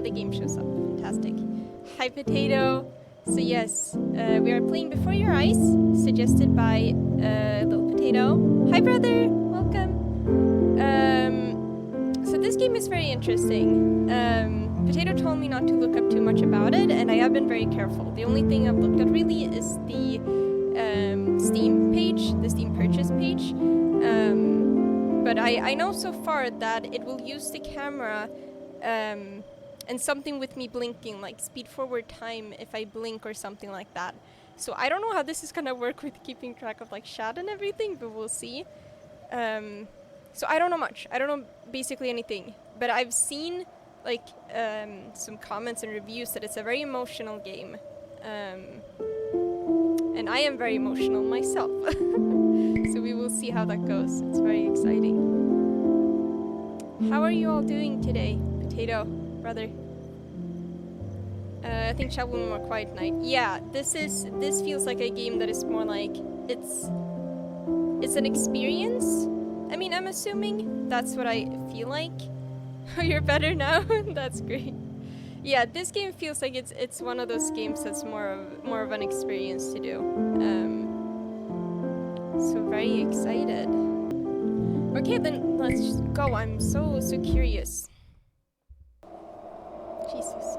the game shows up. Fantastic. Hi, Potato. So yes, we are playing Before Your Eyes, suggested by Little Potato. Hi, brother. Welcome. So this game is very interesting. Potato told me not to look up too much about it, and I have been very careful. The only thing I've looked at really is the Steam page, the Steam purchase page. But I know so far that it will use the camera and something with me blinking, like speed forward time if I blink or something like that. So I don't know how this is gonna work with keeping track of like chat and everything, but we'll see. So I don't know much. I don't know basically anything. But I've seen like some comments and reviews that it's a very emotional game. And I am very emotional myself. So we will see how that goes. It's very exciting. How are you all doing today, Potato, brother? I think chat will be more quiet night. Yeah, this feels like a game that is more like it's an experience. I mean, I'm assuming that's what I feel like. You're better now. That's great. Yeah, this game feels like it's one of those games that's more of an experience to do. So very excited. Okay, then let's just go. I'm so curious. Jesus.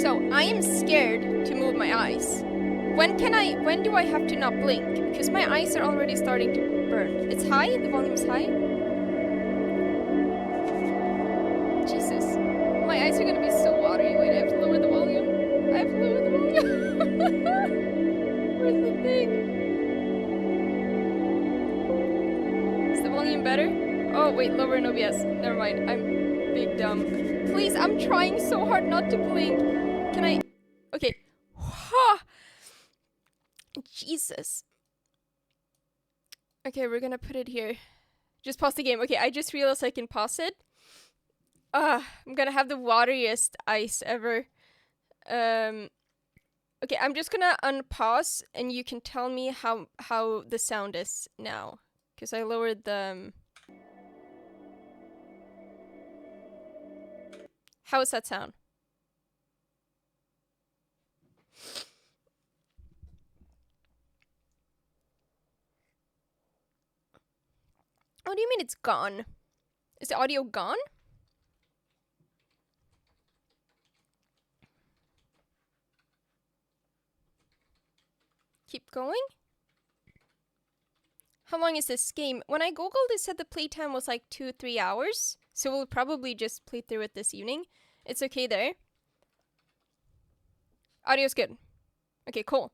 So I am scared to move my eyes. When do I have to not blink? Because my eyes are already starting to burn. It's high? The volume is high? Jesus. My eyes are gonna be so watery. Wait, I have to lower the volume. I have to lower the volume. Where's the thing? Is the volume better? Oh, wait, lower in OBS. Never mind. I'm big dumb. Please, I'm trying so hard not to blink. Can I? Okay. Jesus. Okay, we're gonna put it here. Just pause the game. Okay, I just realized I can pause it. I'm gonna have the wateriest eyes ever. Okay, I'm just gonna unpause and you can tell me how the sound is now. Because I lowered the... How is that sound? What do you mean it's gone? Is the audio gone? Keep going? How long is this game? When I googled, it said the playtime was like 2-3 hours. So we'll probably just play through it this evening. It's okay there. Audio's good. Okay, cool.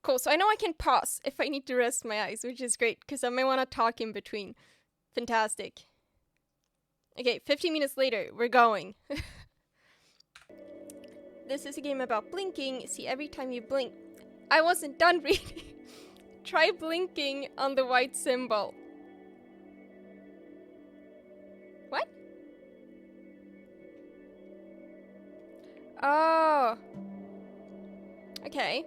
Cool, so I know I can pause if I need to rest my eyes, which is great, because I may want to talk in between. Fantastic. Okay, 15 minutes later, we're going. This is a game about blinking. See, every time you blink... I wasn't done reading. Try blinking on the white symbol. What? Oh. Okay.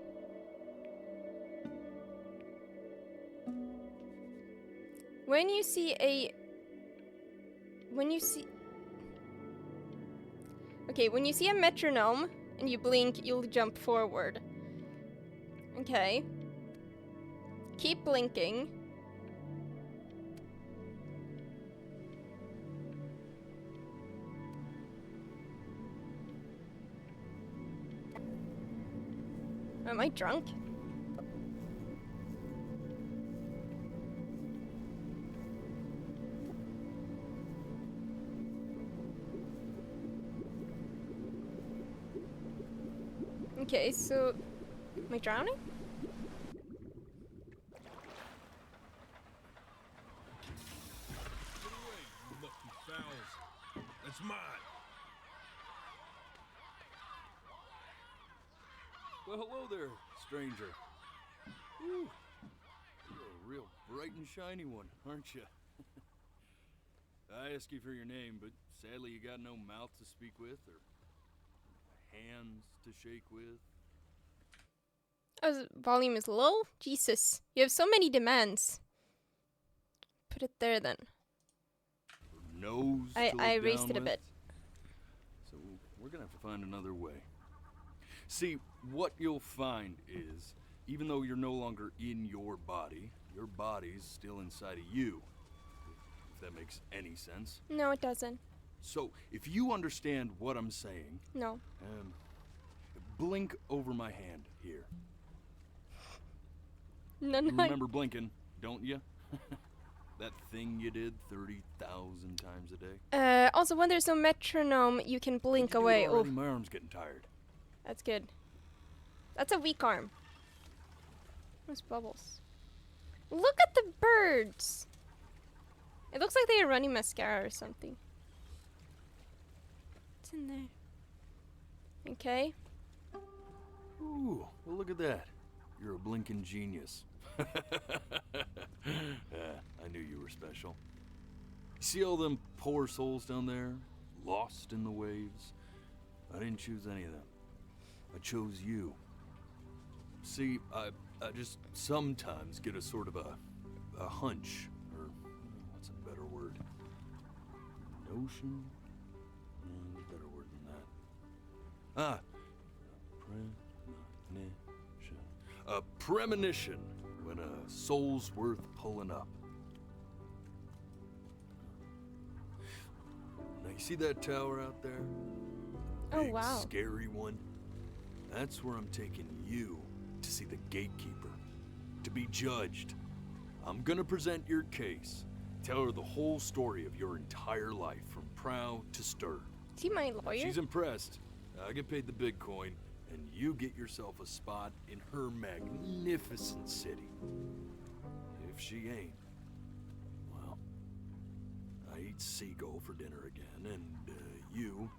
When you see a... Okay, when you see a metronome and you blink, you'll jump forward. Okay. Keep blinking. Am I drunk? Okay, so... Am I drowning? Get away, you lucky fowls. That's mine. Well, hello there, stranger. Whew. You're a real bright and shiny one, aren't you? I asked you for your name, but sadly you got no mouth to speak with or hands to shake with. Oh, the volume is low? Jesus. You have so many demands. put it there then. Her nose to I look raised down it a with. bit. So we're gonna have to find another way. See, what you'll find is, even though you're no longer in your body's still inside of you. If that makes any sense. No, it doesn't. So, if you understand what I'm saying, No. blink over my hand here. No, You no. remember blinking, don't you? That thing you did 30,000 times a day. Also, when there's no metronome, you can blink Did you do away. it Oh, already? My arm's getting tired. that's good. That's a weak arm. Those bubbles. Look at the birds. It looks like they are running mascara or something. What's in there? Okay. Ooh, well look at that. You're a blinking genius. I knew you were special. You see all them poor souls down there, lost in the waves? I didn't choose any of them. I chose you. See, I just sometimes get a sort of a hunch, or what's a better word? Notion? There's a better word than that. Premonition. A premonition when a soul's worth pulling up. Now you see that tower out there? Oh, Big, wow. scary one. That's where I'm taking you to see the gatekeeper, to be judged. I'm gonna present your case, tell her the whole story of your entire life, from prow to stir. Is he my lawyer? She's impressed. I get paid the big coin, and you get yourself a spot in her magnificent city. If she ain't, well, I eat seagull for dinner again, and you,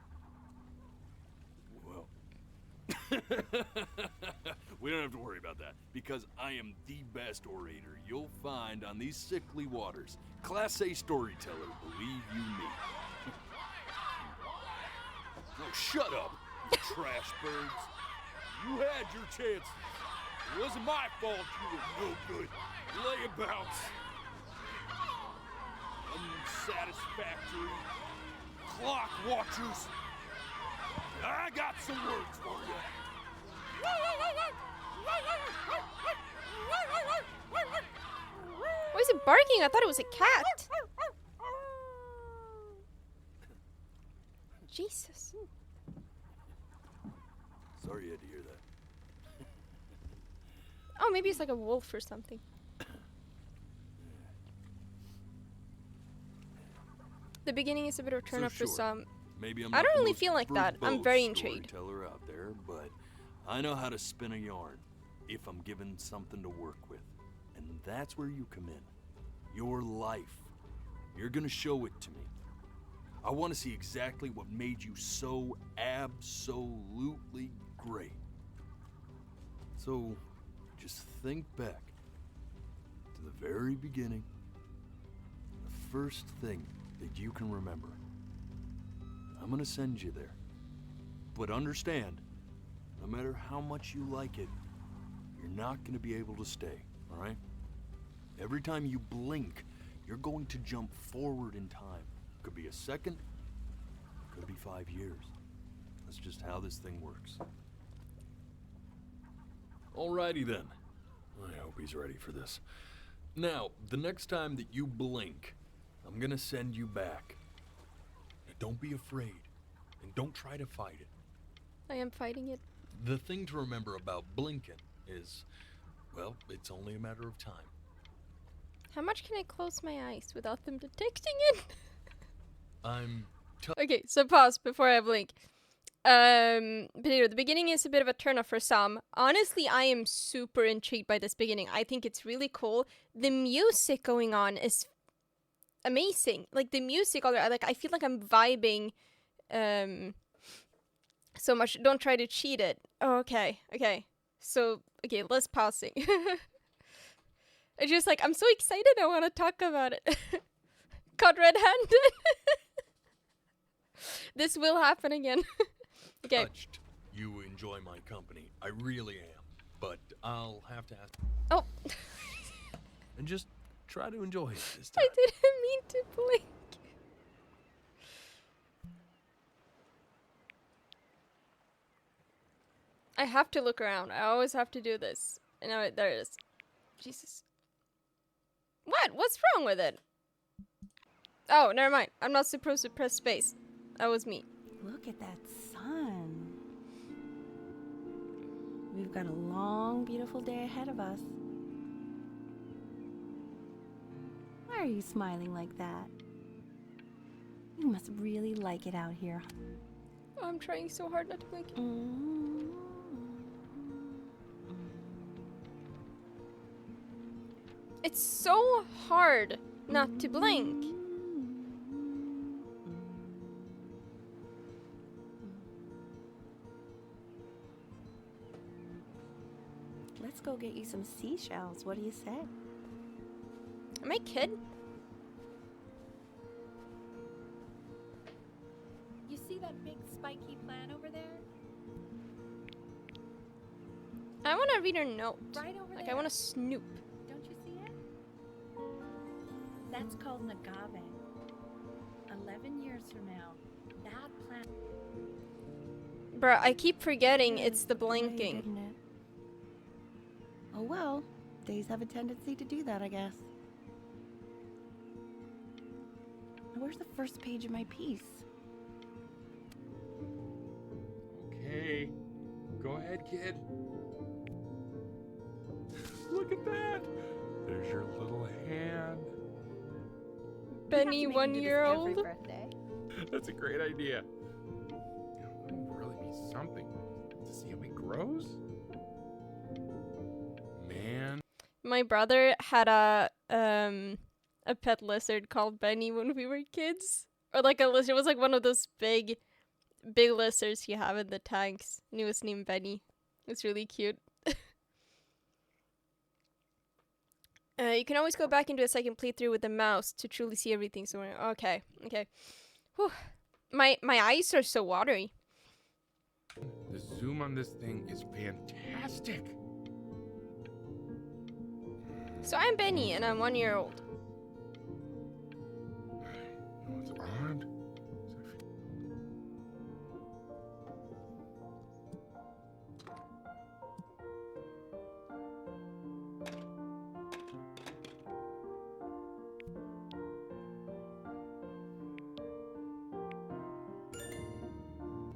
well, we don't have to worry about that, because I am the best orator you'll find on these sickly waters. Class A storyteller, believe you me. Oh, shut up, you trash birds. You had your chances. It wasn't my fault you were no good. Layabouts. Unsatisfactory. Clock watchers. I got some words for you. Why is it barking? I thought it was a cat. Jesus. Sorry you had to hear that. Oh, maybe it's like a wolf or something. The beginning is a bit of a turn So off for sure, some. Maybe I'm I not don't the really most feel like that. I'm verbose very intrigued. storyteller out there, but I know how to spin a yarn if I'm given something to work with. And that's where you come in. Your life. You're gonna show it to me. I want to see exactly what made you so absolutely great. So, just think back to the very beginning, the first thing that you can remember. I'm gonna send you there. But understand, no matter how much you like it, you're not gonna be able to stay, all right? Every time you blink, you're going to jump forward in time. Could be a second, could be 5 years. That's just how this thing works. Alrighty then. I hope he's ready for this. Now, the next time that you blink, I'm gonna send you back. Now, don't be afraid, and don't try to fight it. I am fighting it. The thing to remember about blinking is, well, it's only a matter of time. How much can I close my eyes without them detecting it? I'm Okay, so pause before I blink. Potato, the beginning is a bit of a turn-off for some. Honestly, I am super intrigued by this beginning. I think it's really cool. The music going on is amazing. Like, the music, like, I feel like I'm vibing so much. Don't try to cheat it. Oh, okay. So, okay, less pausing. It's just like, I'm so excited I want to talk about it. Caught red-handed. This will happen again. Okay. touched. You enjoy my company. I really am. But I'll have to ask. Oh. And just Try to enjoy it this time. I didn't mean to blink. I have to look around. I always have to do this. I know it. There it is. Jesus. What? What's wrong with it? Oh, never mind. I'm not supposed to press space. That was me. Look at that sun. We've got a long, beautiful day ahead of us. Why are you smiling like that? You must really like it out here. Oh, I'm trying so hard not to blink. It's so hard not to blink. Let's go get you some seashells. What do you say? Am I a kid? You see that big spiky plant over there? I want to read her note. Right over Like, there. I want to snoop. Don't you see it? That's called an agave. 11 years from now, that plant... Bruh, I keep forgetting it's the Way, blinking. didn't it? Oh well, days have a tendency to do that, I guess. Where's the first page of my piece? Okay, go ahead, kid. Look at that. There's your little hand. Benny, We have to make him do this 1-year-old. every birthday. That's a great idea. It would really be something to see how he grows. Man. My brother had a pet lizard called Benny when we were kids. Or like a lizard. It was like one of those big lizards you have in the tanks. And he was named Benny. It's really cute. You can always go back into a second playthrough with the mouse to truly see everything. So okay. Whew. My eyes are so watery. The zoom on this thing is fantastic. So I'm Benny and I'm 1-year-old. No, it's odd.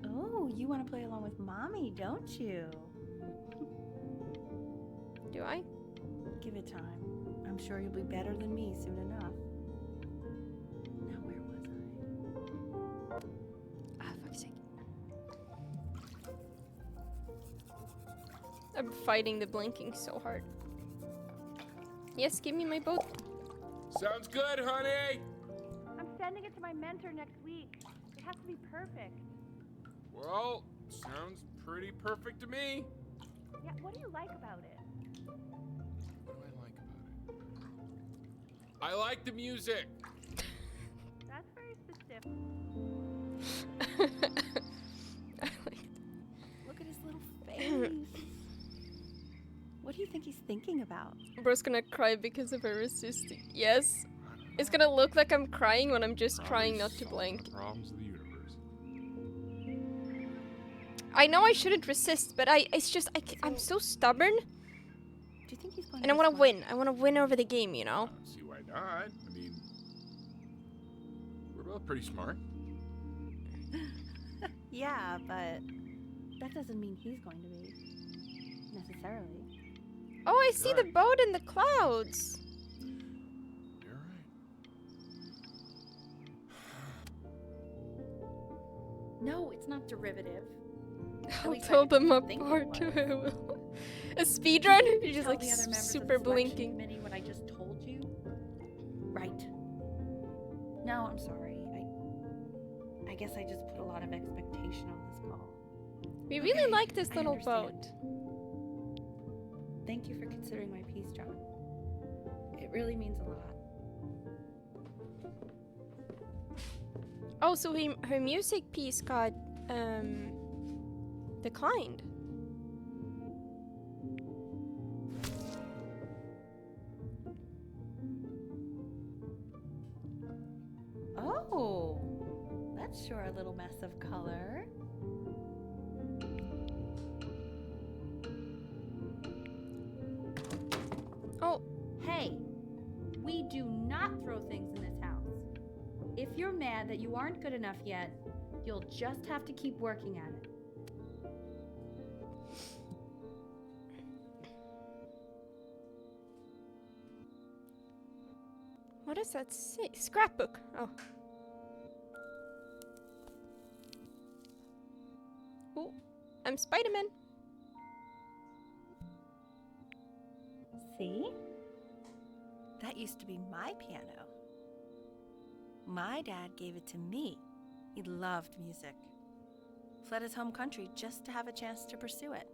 Oh, you want to play along with Mommy, don't you? Do I? Give it time. I'm sure you'll be better than me soon enough. Now, where was I? Ah, fuck's sake. I'm fighting the blinking so hard. Yes, give me my boat. Sounds good, honey. I'm sending it to my mentor next week. It has to be perfect. Well, sounds pretty perfect to me. Yeah, what do you like about it? What do I like about it? I like the music. That's very specific. I like Look at his little face. What do you think he's thinking about? Bro's gonna cry because of her resisting. Yes. It's gonna look like I'm crying when I'm just trying not to blink. The problems of the universe. I know I shouldn't resist, but I'm so stubborn, Do you think he's going and I to want to smile? win. I want to win over the game, you I know? don't see why not. I mean, we're both pretty smart. Yeah, but that doesn't mean he's going to be. Necessarily. Oh, I see the Right. boat in the clouds. You're right. No, it's not derivative. I'll least I tell them didn't think it apart. was. I will. A speedrun? You're just Tell like the other members of super the selection blinking. committee what I just told you? Right. No, I'm sorry. I guess I just put a lot of expectation on this call. We really Okay, like this I little understand. boat. Thank you for considering my piece, John. It really means a lot. Oh, so her music piece got declined. sure a little mess of color. Oh, Hey, we do not throw things in this house. If you're mad that you aren't good enough yet, you'll just have to keep working at it. what does that say? Scrapbook. Oh. Oh, I'm Spider-Man. See? That used to be my piano. My dad gave it to me. He loved music. Fled his home country just to have a chance to pursue it.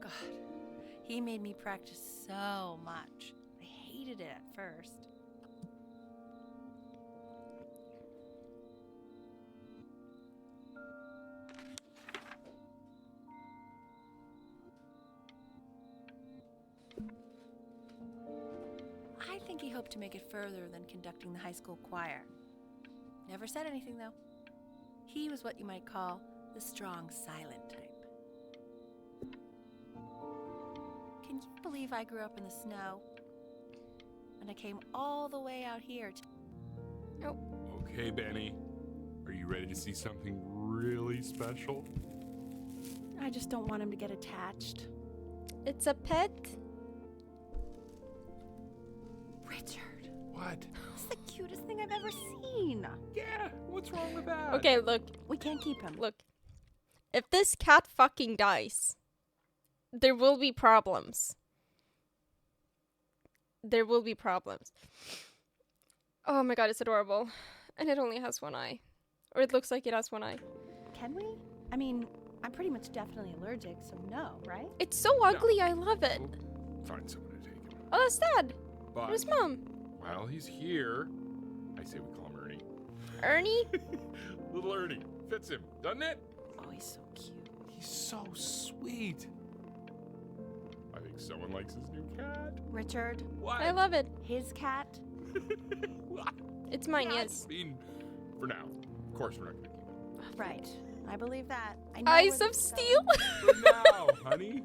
God, he made me practice so much. I hated it at first. I think he hoped to make it further than conducting the high school choir. Never said anything, though. He was what you might call the strong, silent type. Can you believe I grew up in the snow? And I came all the way out here to... Okay, Benny. Are you ready to see something really special? I just don't want him to get attached. It's a pet. Richard, What? it's the cutest thing I've ever seen. Yeah, what's wrong with that? Okay, look. We can't keep him. Look. If this cat fucking dies, there will be problems. There will be problems. Oh my god, it's adorable. And it only has one eye. Or it looks like it has one eye. Can we? I mean, I'm pretty much definitely allergic, so no, right? It's so ugly, I love it. We'll find someone to take him. Oh, that's Dad. But Where's Mom? while he's here, I say we call him Ernie. Ernie? Little Ernie. Fits him, doesn't it? Oh, he's so cute. He's so sweet. I think someone likes his new cat. Richard, What? I love it. his cat? What? It's mine, yes. I mean, for now. Of course we're not going to keep him. Right. I believe that. I know Eyes where of this is Steel? For now, honey.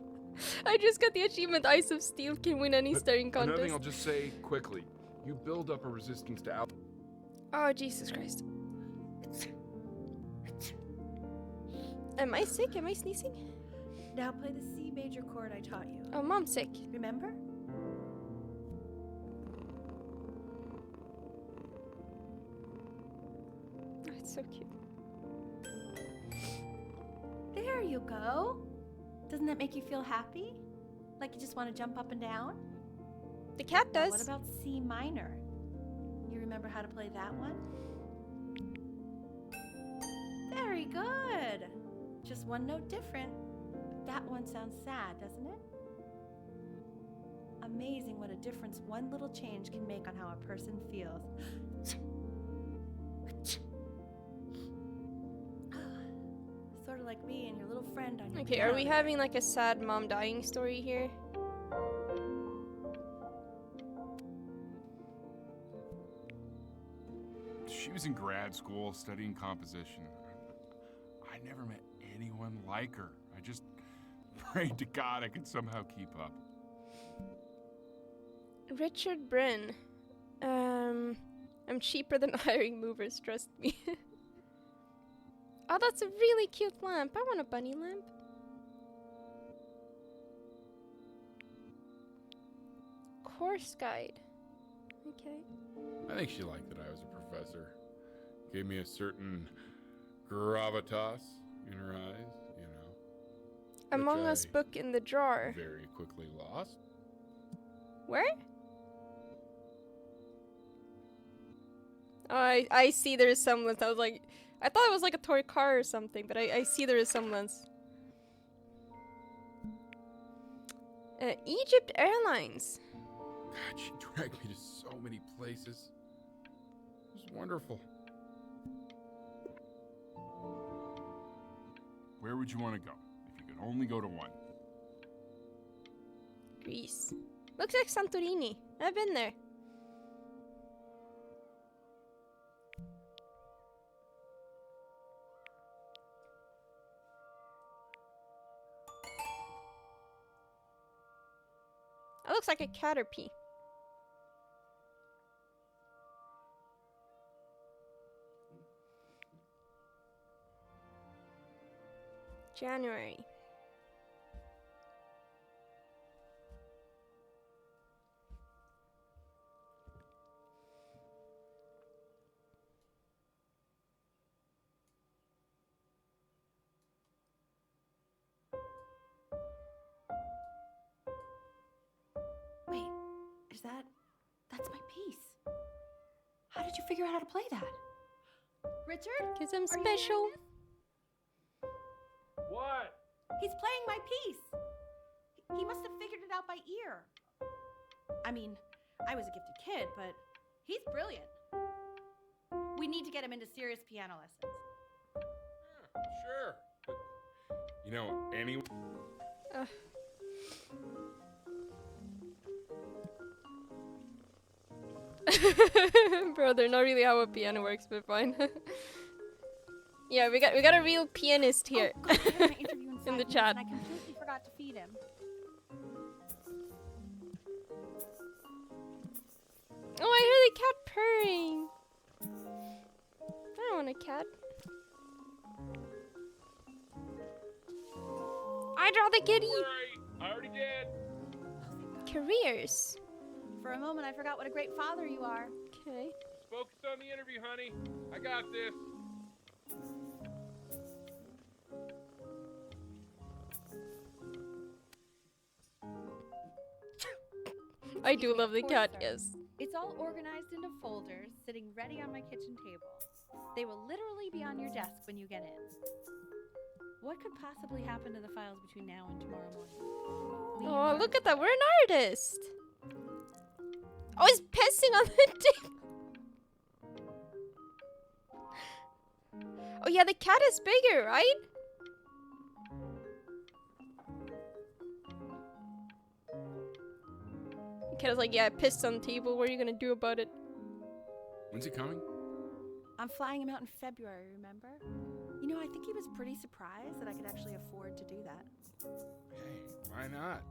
I just got the achievement Eyes of Steel can win any staring Another thing contest. I'll just say quickly. You build up a resistance to alcohol. Oh, Jesus Christ. Am I sick? Am I sneezing? going. Now play the C major chord I taught you. Oh, Mom's sick. Remember? Oh, it's so cute. There you go. Doesn't that make you feel happy? Like you just want to jump up and down? The cat Now, does. what about C minor? You remember how to play that one? Very good. Just one note different. But that one sounds sad, doesn't it? Amazing what a difference one little change can make on how a person feels. Sort of like me and your little friend on your Okay, are we piano. having like a sad mom dying story here? She was in grad school studying composition. I never met anyone like her. I just prayed to God I could somehow keep up. Richard Bryn. I'm cheaper than hiring movers, trust me. Oh, that's a really cute lamp. I want a bunny lamp. Course guide. Okay. I think she liked that I was a professor. Gave me a certain gravitas in her eyes, you know. Among which Us I book in the drawer. very quickly lost. Where? Oh, I see there is semblance. I was like, I thought it was like a toy car or something, but I see there is semblance. Egypt Airlines. God, she dragged me to so many places. It was wonderful. Where would you want to go if you could only go to one? Greece. Looks like Santorini. I've been there. looks like a caterpie. January. Wait, that's my piece. How did you figure out how to play that? Richard? Cause I'm Are you hearing special. this? What? He's playing my piece. He must have figured it out by ear. I mean, I was a gifted kid, but he's brilliant. We need to get him into serious piano lessons. Yeah, sure. But, you know, any... Bro, they're not really how a piano works, but fine. Yeah, we got a real pianist here. Oh, God, I have my interview in 5 In the minutes chat. And I completely forgot to feed him. Oh, I hear the cat purring. I don't want a cat. I draw the kitty. Right. I already did. Careers. For a moment, I forgot what a great father you are. Okay. Focus on the interview, honey. I got this. I do love the Of course, cat, sir. yes. It's all organized into folders, sitting ready on my kitchen table. They will literally be on your desk when you get in. What could possibly happen to the files between now and tomorrow morning? Oh, look at that. We're an artist. Oh, he's pissing on the table. Oh, yeah, the cat is bigger, right? The cat is like, yeah, I pissed on the table. What are you gonna do about it? When's he coming? I'm flying him out in February, remember? You know, I think he was pretty surprised that I could actually afford to do that. Hey, why not?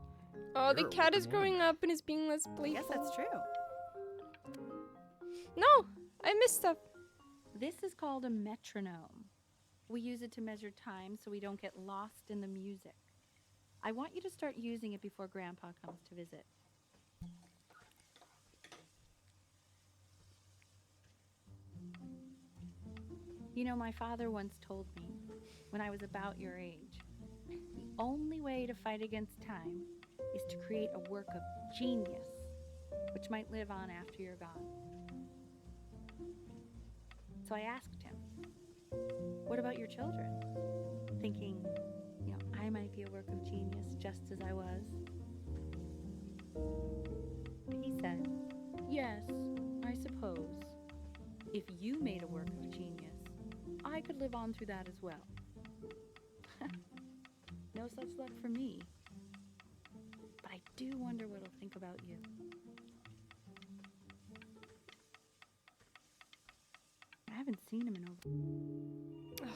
Oh, the Sure, cat what is do you want? growing up and is being less I playful. guess that's true. No, I missed stuff. This is called a metronome. We use it to measure time so we don't get lost in the music. I want you to start using it before Grandpa comes to visit. You know, my father once told me, when I was about your age, the only way to fight against time is to create a work of genius, which might live on after you're gone. So I asked him, what about your children? Thinking, you know, I might be a work of genius just as I was. He said, yes, I suppose. If you made a work of genius, I could live on through that as well. No such luck for me. But I do wonder what he'll think about you. I haven't seen him in over...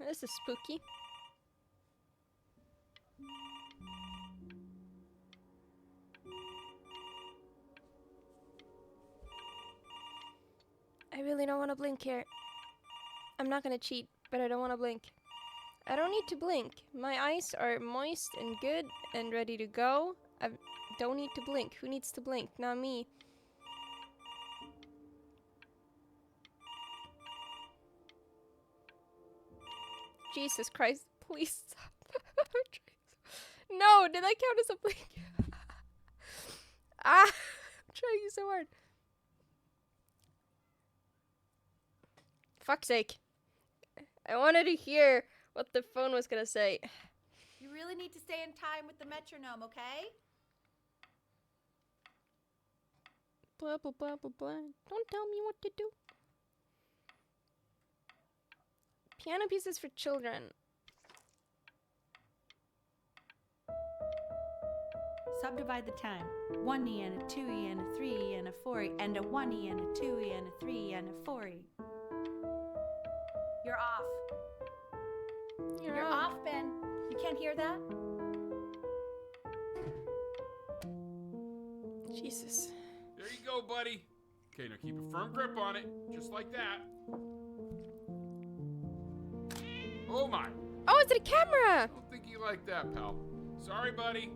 This is spooky. I really don't want to blink here. I'm not gonna cheat, but I don't want to blink. I don't need to blink. My eyes are moist and good and ready to go. I don't need to blink. Who needs to blink? Not me. Jesus Christ, please stop. No, did that count as a blink? I'm trying so hard. Fuck's sake. I wanted to hear what the phone was gonna say. You really need to stay in time with the metronome, okay? Blah, blah, blah, blah, blah. Don't tell me what to do. Piano pieces for children. Subdivide the time. 1E and a 2E and a 3E and a 4E and a 1E and a 2E and a 3E and a 4E. You're off. You're You're off, Ben. You can't hear that? Jesus. There you go, buddy. Okay, now keep a firm grip on it, just like that. Oh my! Oh, it's a camera! I don't think you like that, pal. Sorry, buddy.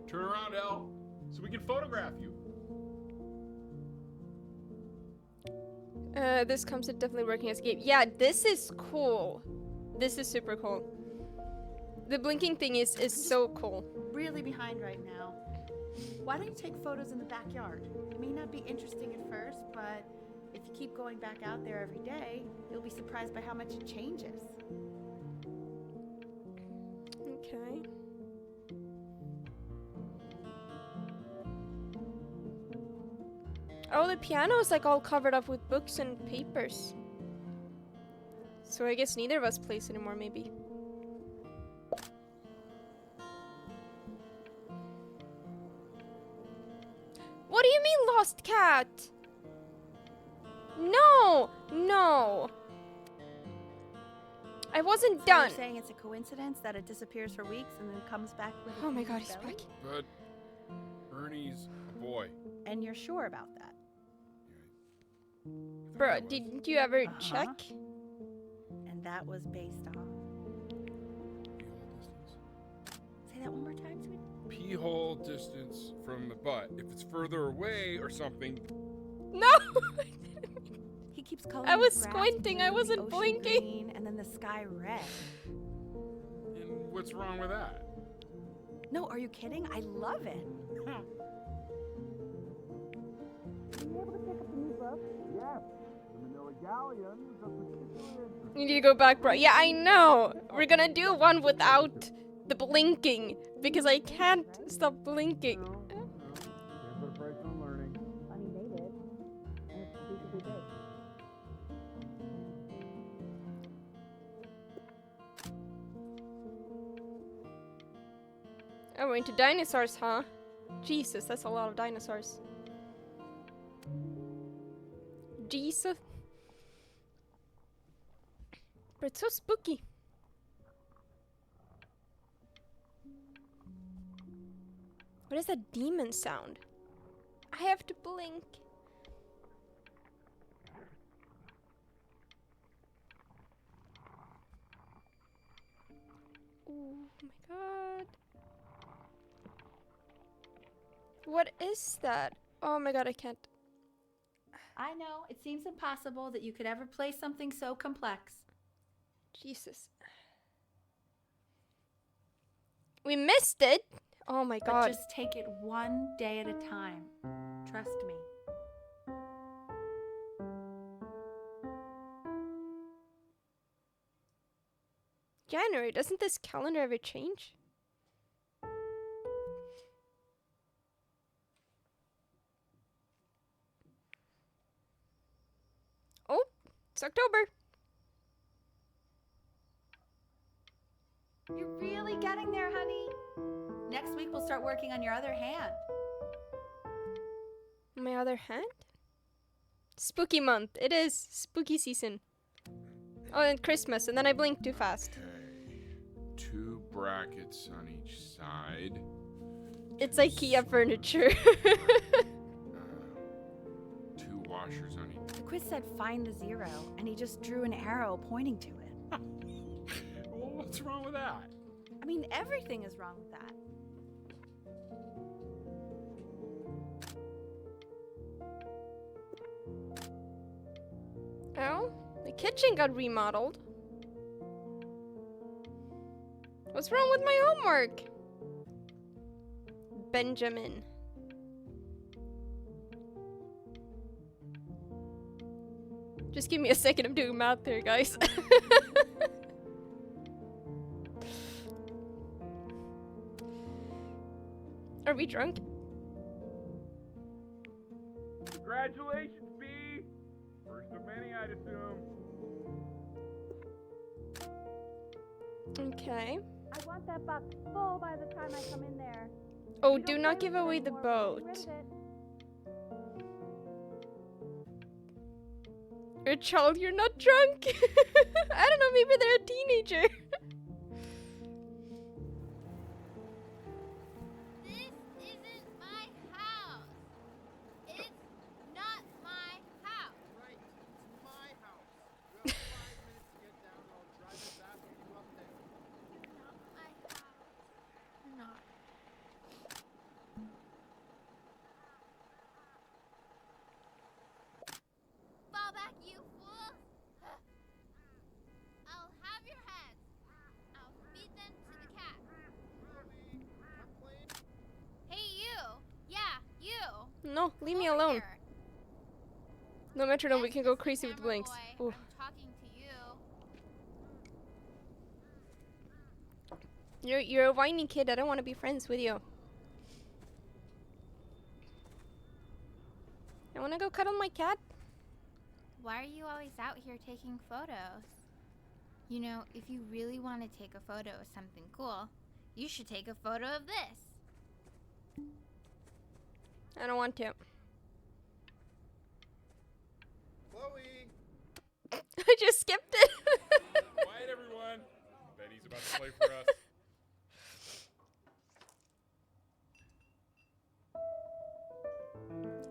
Turn around, Elle, so we can photograph you. This comes with definitely working escape. Yeah, this is cool. This is super cool. The blinking thing is so cool. Really behind right now. Why don't you take photos in the backyard? It may not be interesting at first, but if you keep going back out there every day, you'll be surprised by how much it changes. Okay. Oh, the piano is like all covered up with books and papers. So I guess neither of us plays anymore, maybe. What do you mean, lost cat? No! No! I wasn't So done. you're saying it's a coincidence that it disappears for weeks and then comes back with a Oh my huge god, he's belly? back. But Ernie's a boy. And you're sure about that? Bro, didn't you ever Uh-huh. check? And that was based on... Say that one more time, sweetie. Pee-hole distance from the butt. If it's further away or something, No! He keeps coloring I was the grass squinting, I blue, the wasn't ocean blinking. green, and then the sky red. and what's wrong with that? No, are you kidding? I love it. You need to go back, bro. Yeah, I know. We're gonna do one without the blinking because I can't stop blinking. I mean, they did. And it's stupidly big. Oh, we're into dinosaurs, huh? Jesus, that's a lot of dinosaurs. Jesus. But it's so spooky. What is that demon sound? I have to blink. Oh my god. What is that? Oh my god, I can't. I know, it seems impossible that you could ever play something so complex. Jesus. We missed it. Oh my But god. just take it one day at a time. Trust me. January, doesn't this calendar ever change? Oh, it's October. You're really getting there, honey. Next week we'll start working on your other hand. My other hand? Spooky month. It is spooky season. Oh, and Christmas, and then I blinked too fast. Okay. 2 brackets on each side. It's IKEA furniture. 2 washers on each. The quiz said find the 0, and he just drew an arrow pointing to it. Well, what's wrong with that? I mean, everything is wrong with that. Oh, the kitchen got remodeled. What's wrong with my homework? Benjamin. Just give me a second, I'm doing math there, guys. Are we drunk? Congratulations, B! First of many, I'd assume. Okay. I want that box full by the time I come in there. Oh, do not give away the boat. You're a child, you're not drunk. I don't know, maybe they're a teenager. No, leave me Over alone. here. No metronome, we Yes, can go Mr. crazy with Camera blinks. Boy, Ooh. I'm talking to you. You're a whiny kid. I don't want to be friends with you. I want to go cuddle my cat. Why are you always out here taking photos? You know, if you really want to take a photo of something cool, you should take a photo of this. I don't want to. Chloe! I just skipped it. Quiet, everyone. Betty's about to play for us.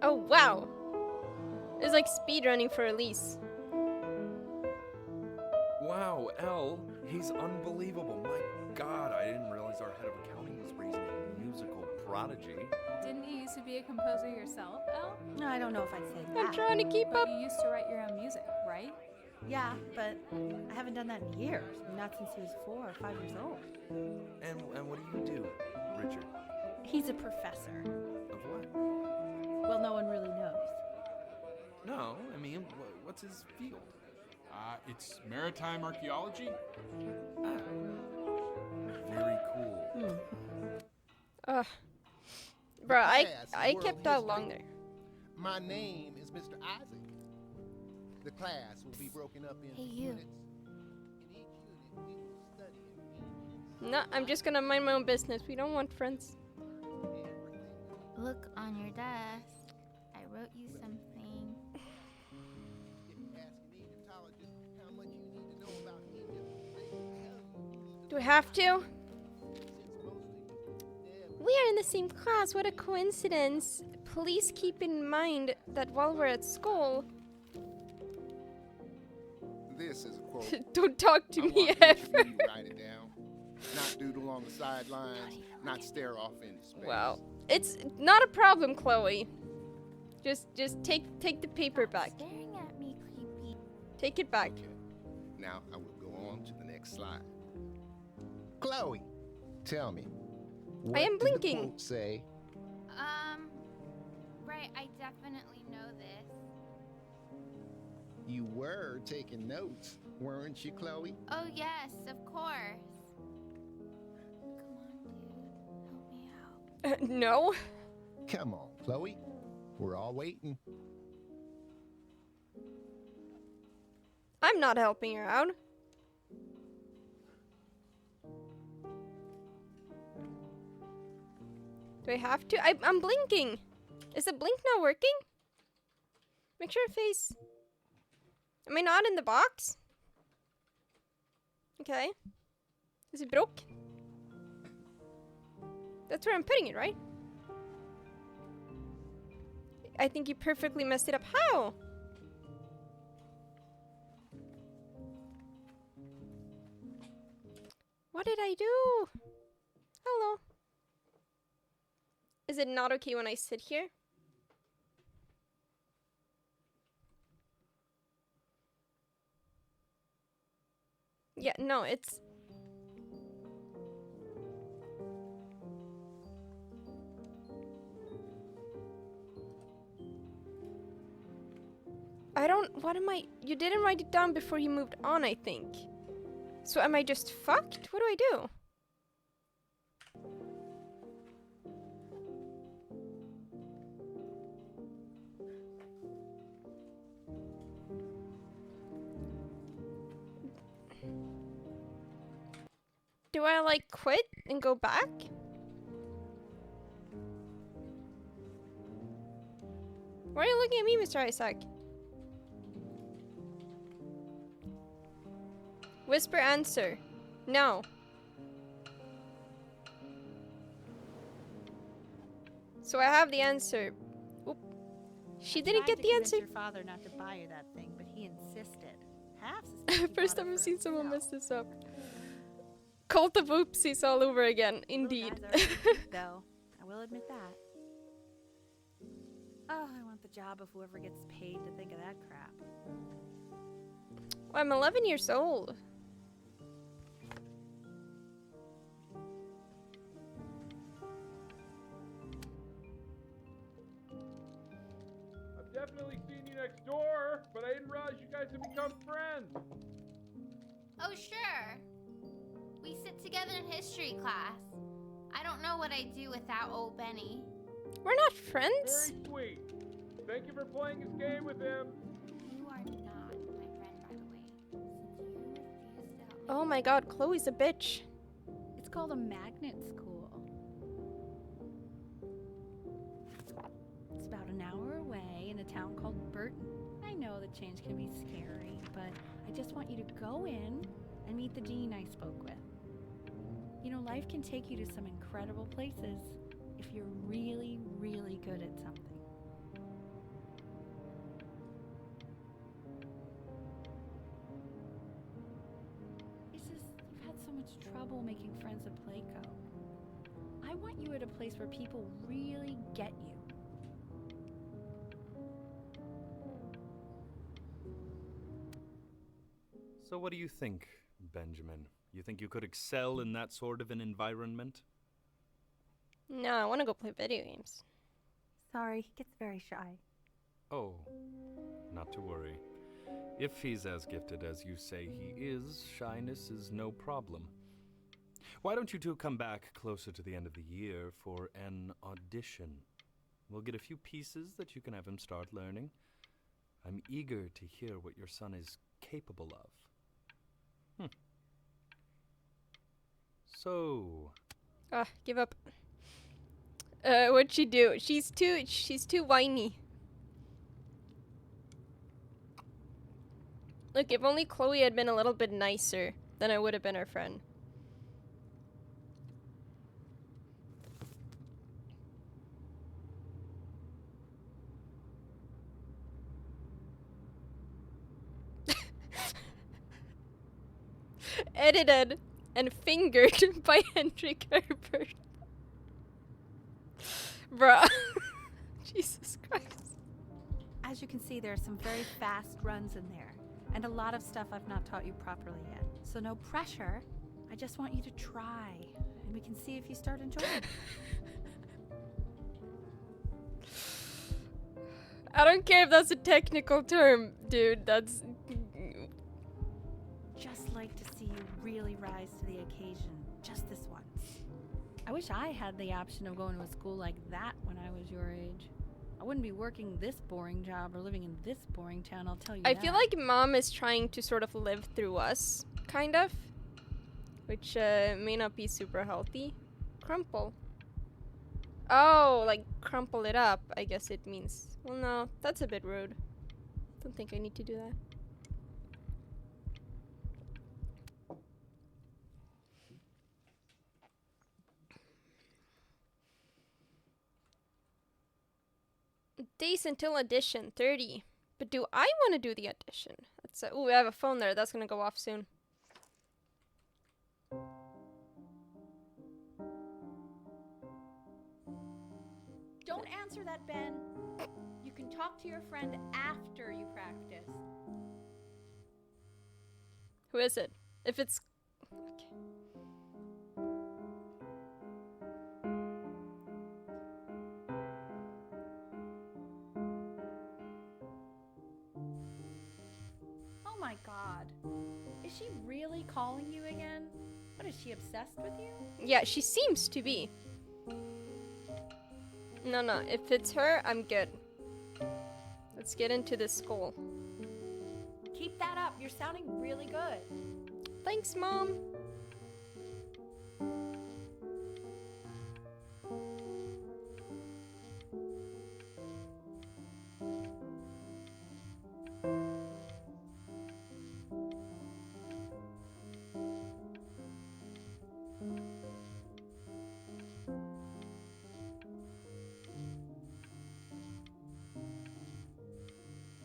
Oh, wow. It's like speedrunning for Elise. Wow, Elle, he's unbelievable. My God, I didn't realize our head of accounting was raising a musical prodigy. Didn't you used to be a composer yourself, Elle? No, I don't know if I'd say I'm that. trying to keep But up. you used to write your own music, right? Yeah, but I haven't done that in years. Not since he was 4 or 5 years old. And what do you do, Richard? He's a professor. Of what? Well, no one really knows. No, I mean, what's his field? It's maritime archaeology. Ah, very cool. Ugh. Bro, I Class, world kept that history. long there. My name is Mr. Isaac. The class will be broken up into Hey, you. units. In each unit, we will study and No, I'm just gonna mind my own business. We don't want friends. everything. Look on your desk. I wrote you something. If you ask an Egyptologist how much you need to know about Egypt, they will tell you. Do we have to? Since most of you We are in the same class. What a coincidence. Please keep in mind that while we're at school, This is a quote. don't talk to I me want each ever. of you to write it down. Not doodle on the sidelines. Not stare off into space. Well, it's not a problem, Chloe. Just take the paper back. Staring at me, creepy. Take it back. Okay. Now I will go on to the next slide. Chloe, tell me. What am did the blinking. quote say? Right, I definitely know this. You were taking notes, weren't you, Chloe? Oh, yes, of course. Come on, dude. Help me out. No. Come on, Chloe. We're all waiting. I'm not helping her out. Do I have to? I'm blinking. Is the blink not working? Make sure face. Am I not in the box? Okay. Is it broke? That's where I'm putting it, right? I think you perfectly messed it up. How? What did I do? Hello. Is it not okay when I sit here? Yeah, no, it's... I don't... What am I... You didn't write it down before you moved on, I think. So am I just fucked? What do I do? Do I like quit and go back? Why are you looking at me, Mr. Isaac? Whisper answer. No. So I have the answer. Oop. She didn't get the answer. Your father not to buy you that thing, but he insisted. Half suspect he First bought time it I've for seen someone himself. mess this up. Cult of oopsies all over again, Little indeed. guys are cute, though. I will admit that. Oh, I want the job of whoever gets paid to think of that crap. Well, I'm 11 years old. guys to become friends. Oh, sure. We sit together in history class. I don't know what I'd do without old Benny. We're not friends. Very sweet. Thank you for playing this game with him. You are not my friend, by the way. Since you refused to help me. Oh my god, Chloe's a bitch. It's called a magnet school. It's about an hour away in a town called Burton. I know the change can be scary, but I just want you to go in and meet the dean I spoke with. You know, life can take you to some incredible places if you're really, really good at something. It's just, you've had so much trouble making friends at Playco. I want you at a place where people really get you. So what do you think, Benjamin? You think you could excel in that sort of an environment? No, I want to go play video games. Sorry, he gets very shy. Oh, not to worry. If he's as gifted as you say he is, shyness is no problem. Why don't you two come back closer to the end of the year for an audition? We'll get a few pieces that you can have him start learning. I'm eager to hear what your son is capable of. So... Ah, give up. What'd she do? She's too whiny. Look, if only Chloe had been a little bit nicer, then I would have been her friend. Edited and fingered by Hendrik Herbert. Bruh. Jesus Christ. As you can see, there are some very fast runs in there, and a lot of stuff I've not taught you properly yet. So no pressure. I just want you to try, and we can see if you start enjoying it. I don't care if that's a technical term, dude. That's... Just like to see you really rise to the occasion, just this once. I wish I had the option of going to a school like that when I was your age. I wouldn't be working this boring job or living in this boring town, I'll tell you I that. feel like Mom is trying to sort of live through us, kind of. Which may not be super healthy. Crumple. Oh, like crumple it up, I guess it means. Well, no, that's a bit rude. Don't think I need to do that. Days until audition, 30. But do I want to do the audition? That's ooh, I have a phone there. That's gonna go off soon. Don't answer that, Ben. You can talk to your friend after you practice. Who is it? If it's... Okay. Oh my god. Is she really calling you again? What, is she obsessed with you? Yeah, she seems to be. No, if it's her, I'm good. Let's get into this school. Keep that up. You're sounding really good. Thanks, Mom.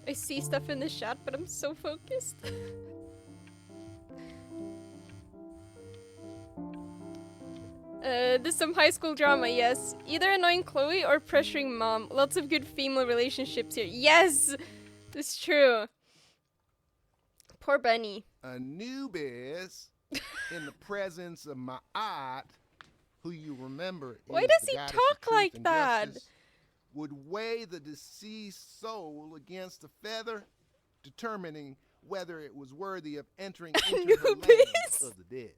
I see stuff in the chat, but I'm so focused. There's some high school drama, yes. Either annoying Chloe or pressuring Mom. Lots of good female relationships here. Yes! That's true. Poor Benny. Anubis, in the presence of my aunt, who you remember Why is does the he goddess of talk truth like and that? justice, would weigh the deceased soul against a feather, determining whether it was worthy of entering into her land Anubis. of the dead.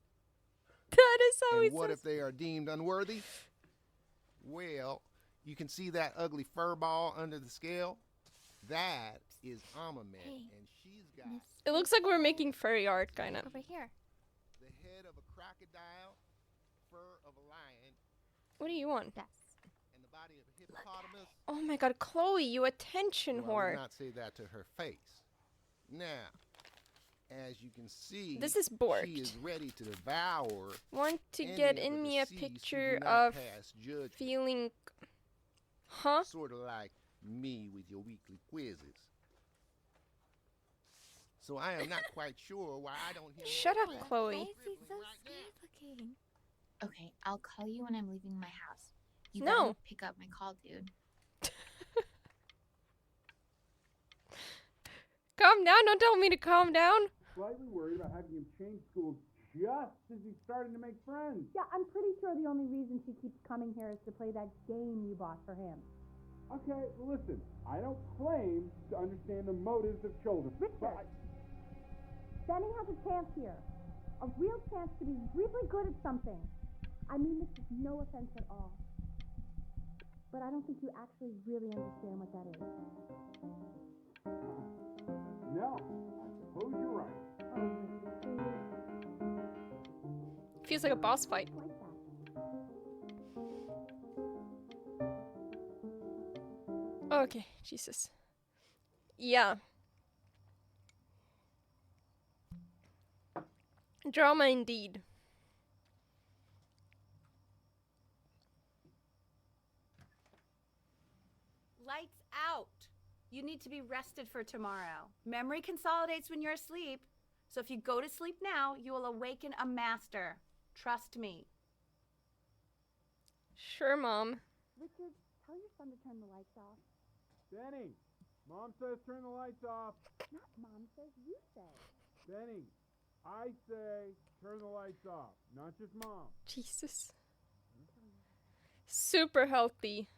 That is how he And what says. if they are deemed unworthy? Well, you can see that ugly fur ball under the scale? That is Amamet, Hey, and she's got Miss It looks like we're making furry art, kind of. over here. the head of a crocodile, fur of a lion, What do you want? Yes. and the body of a hippopotamus. Oh my god, Chloe, you attention Well, I whore. would not say that to her face. Now, as you can see, This is she borked. is ready to devour Want to any get of in the me a deceased who picture do not of pass judgment. feeling... Huh? Sort of like me with your weekly quizzes. So I am not quite sure why I don't hear. Shut more up, crap Chloe. Why is he so right now. scared looking? Okay, I'll call you when I'm leaving my house. You No. better pick up my call, dude. Calm down, don't tell me to calm down. Slightly worried about having him change schools just as he's starting to make friends. Yeah, I'm pretty sure the only reason she keeps coming here is to play that game you bought for him. Okay, well, listen, I don't claim to understand the motives of children. Richard. But Benny has a chance here. A real chance to be really good at something. I mean this is no offense at all. But I don't think you actually really understand what that is. no, I suppose you're right. Feels like a boss fight. Okay, Jesus. Yeah. Drama indeed. Lights out. You need to be rested for tomorrow. Memory consolidates when you're asleep. So if you go to sleep now, you will awaken a master. Trust me. Sure, Mom. Richard, tell your son to turn the lights off. Benny, Mom says turn the lights off. Not Mom says, you say. Benny, I say turn the lights off, not just Mom. Jesus. Super healthy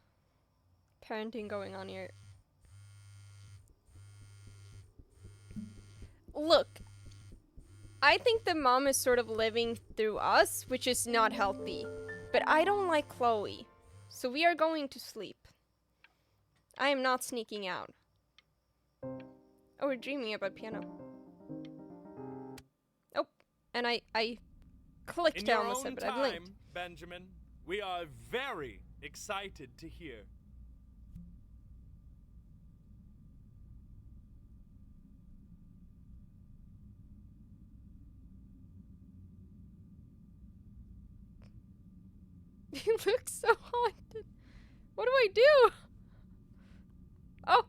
parenting going on here. Look, I think the mom is sort of living through us, which is not healthy. But I don't like Chloe, so we are going to sleep. I am not sneaking out. Oh, we're dreaming about piano. Oh, and I clicked In down your the own side, but I time, blinked. Benjamin, we are very excited to hear. He looks so haunted. What do I do? Oh.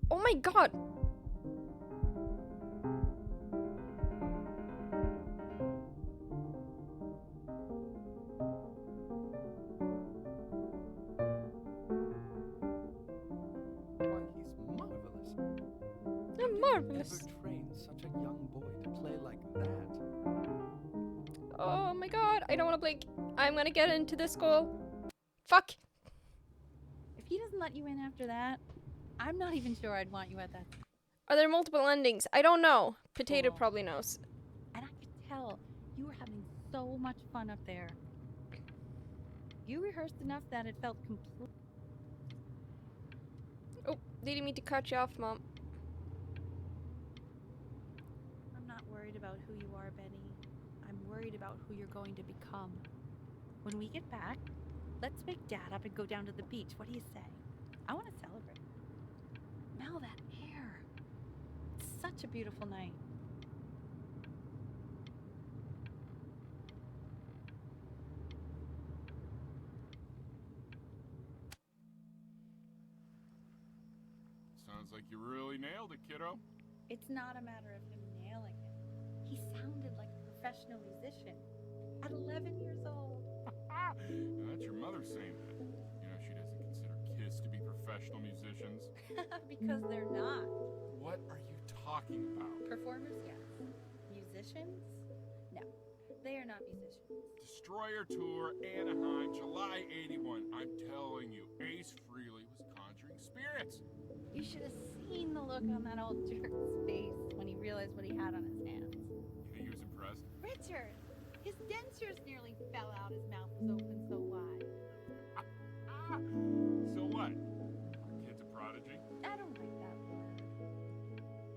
Oh my god. Why, he's marvelous. I'm marvelous. Never trained such a young boy to play like that. Oh my god. I don't want to blink. I'm gonna get into this school. Fuck. If he doesn't let you in after that, I'm not even sure I'd want you at that. Are there multiple endings? I don't know. Potato Cool. probably knows. And I could tell you were having so much fun up there. You rehearsed enough that it felt complete. Oh, didn't mean to cut you off, Mom. I'm not worried about who you are, Benny. I'm worried about who you're going to become. When we get back, let's wake Dad up and go down to the beach. What do you say? I want to celebrate. Smell that air. It's such a beautiful night. Sounds like you really nailed it, kiddo. It's not a matter of him nailing it. He sounded like a professional musician at 11 years old. Now, that's your mother saying that. You know, she doesn't consider kids to be professional musicians. Because they're not. What are you talking about? Performers, yes. Musicians? No, they are not musicians. Destroyer Tour, Anaheim, July '81. I'm telling you, Ace Frehley was conjuring You should have seen the look on that old jerk's face when he realized what he had on his hands. You think he was impressed? Richard, his dentures nearly fell out. His mouth was open so wide. So what? Kid's a prodigy? I don't like that word.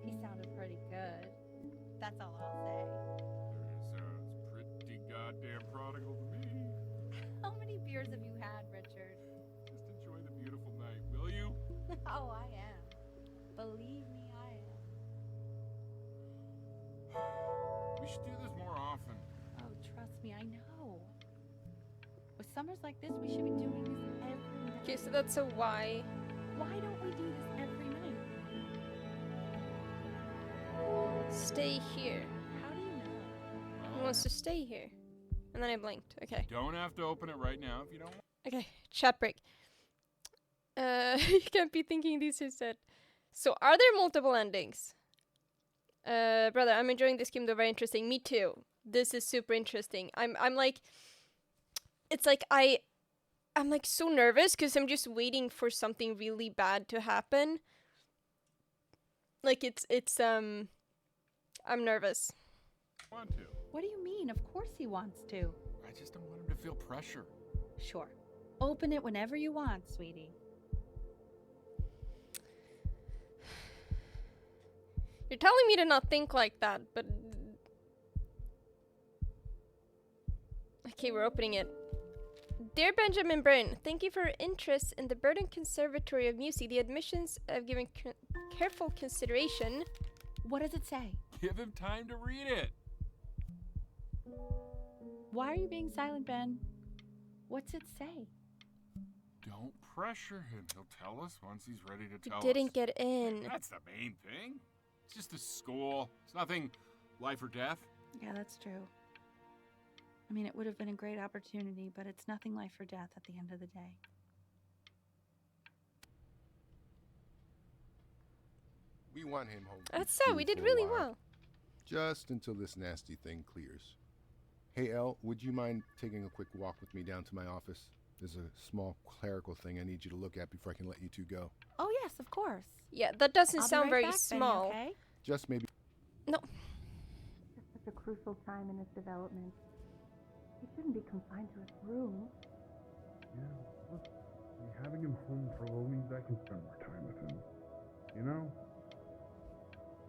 He sounded pretty good. That's all I'll say. Sounds pretty goddamn prodigal to me. How many beers have you had, Richard? Just enjoy the beautiful night, will you? Oh, I am. Believe me, I am. We should do this more often. Oh, trust me, I know. With summers like this, we should be doing this every night. Okay, so that's a why. Why don't we do this every night? Stay here. How do you know? He wants to stay here. And then I blinked. Okay. Don't have to open it right now if you don't want. Okay, chat break. You can't be thinking these are said. So, are there multiple endings? Brother, I'm enjoying this game. They're very interesting. Me too. This is super interesting. I'm like, it's like I'm like so nervous because I'm just waiting for something really bad to happen. Like I'm nervous. Want to? What do you mean? Of course he wants to. I just don't want him to feel pressure. Sure. Open it whenever you want, sweetie. You're telling me to not think like that, but... Okay, we're opening it. Dear Benjamin Byrne, thank you for your interest in the Burden Conservatory of Music. The admissions have given careful consideration. What does it say? Give him time to read it. Why are you being silent, Ben? What's it say? Don't pressure him. He'll tell us once he's ready to tell us. Didn't get in. That's the main thing. It's just a school. It's nothing life or death. Yeah, that's true. I mean, it would have been a great opportunity, but it's nothing life or death at the end of the day. We want him home. That's sad. We did really well. Just until this nasty thing clears. Hey, Elle, would you mind taking a quick walk with me down to my office? There's a small clerical thing I need you to look at before I can let you two go. Oh, yes, of course. Yeah, that doesn't I'll be sound right very back, small. Benny, okay? Just maybe. No. It's such a crucial time in his development. He shouldn't be confined to his room. Yeah, look, having him home for a little means I can spend more time with him. You know?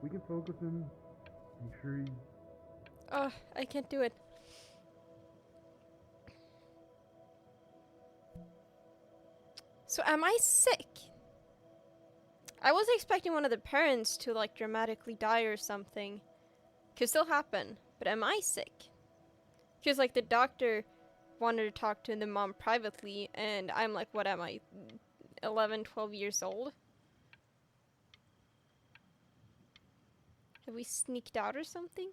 We can focus him, make sure he... Oh, I can't do it. So am I sick? I was expecting one of the parents to like dramatically die or something. Could still happen, but am I sick? Because like the doctor wanted to talk to the mom privately and I'm like, what am I, 11, 12 years old? Have we sneaked out or something?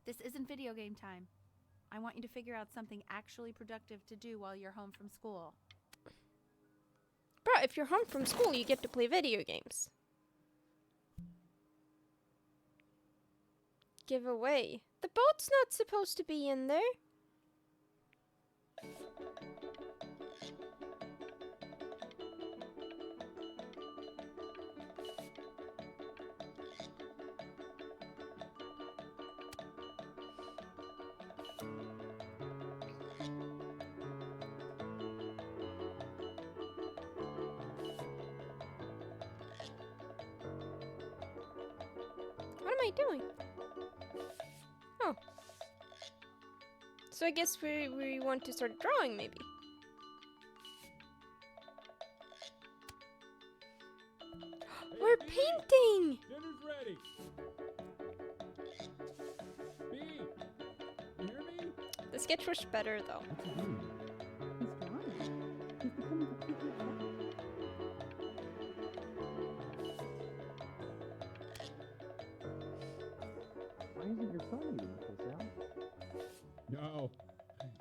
This isn't video game time. I want you to figure out something actually productive to do while you're home from school. Bro, if you're home from school, you get to play video games. Give away. The boat's not supposed to be in there. What am I doing? Oh. So I guess we want to start drawing, maybe. We're painting! Dinner's ready! B! You hear me? The sketch was better, though. What's he doing? He's drawing. He's becoming completely obsessed. Why isn't your son eating with us, Al? No.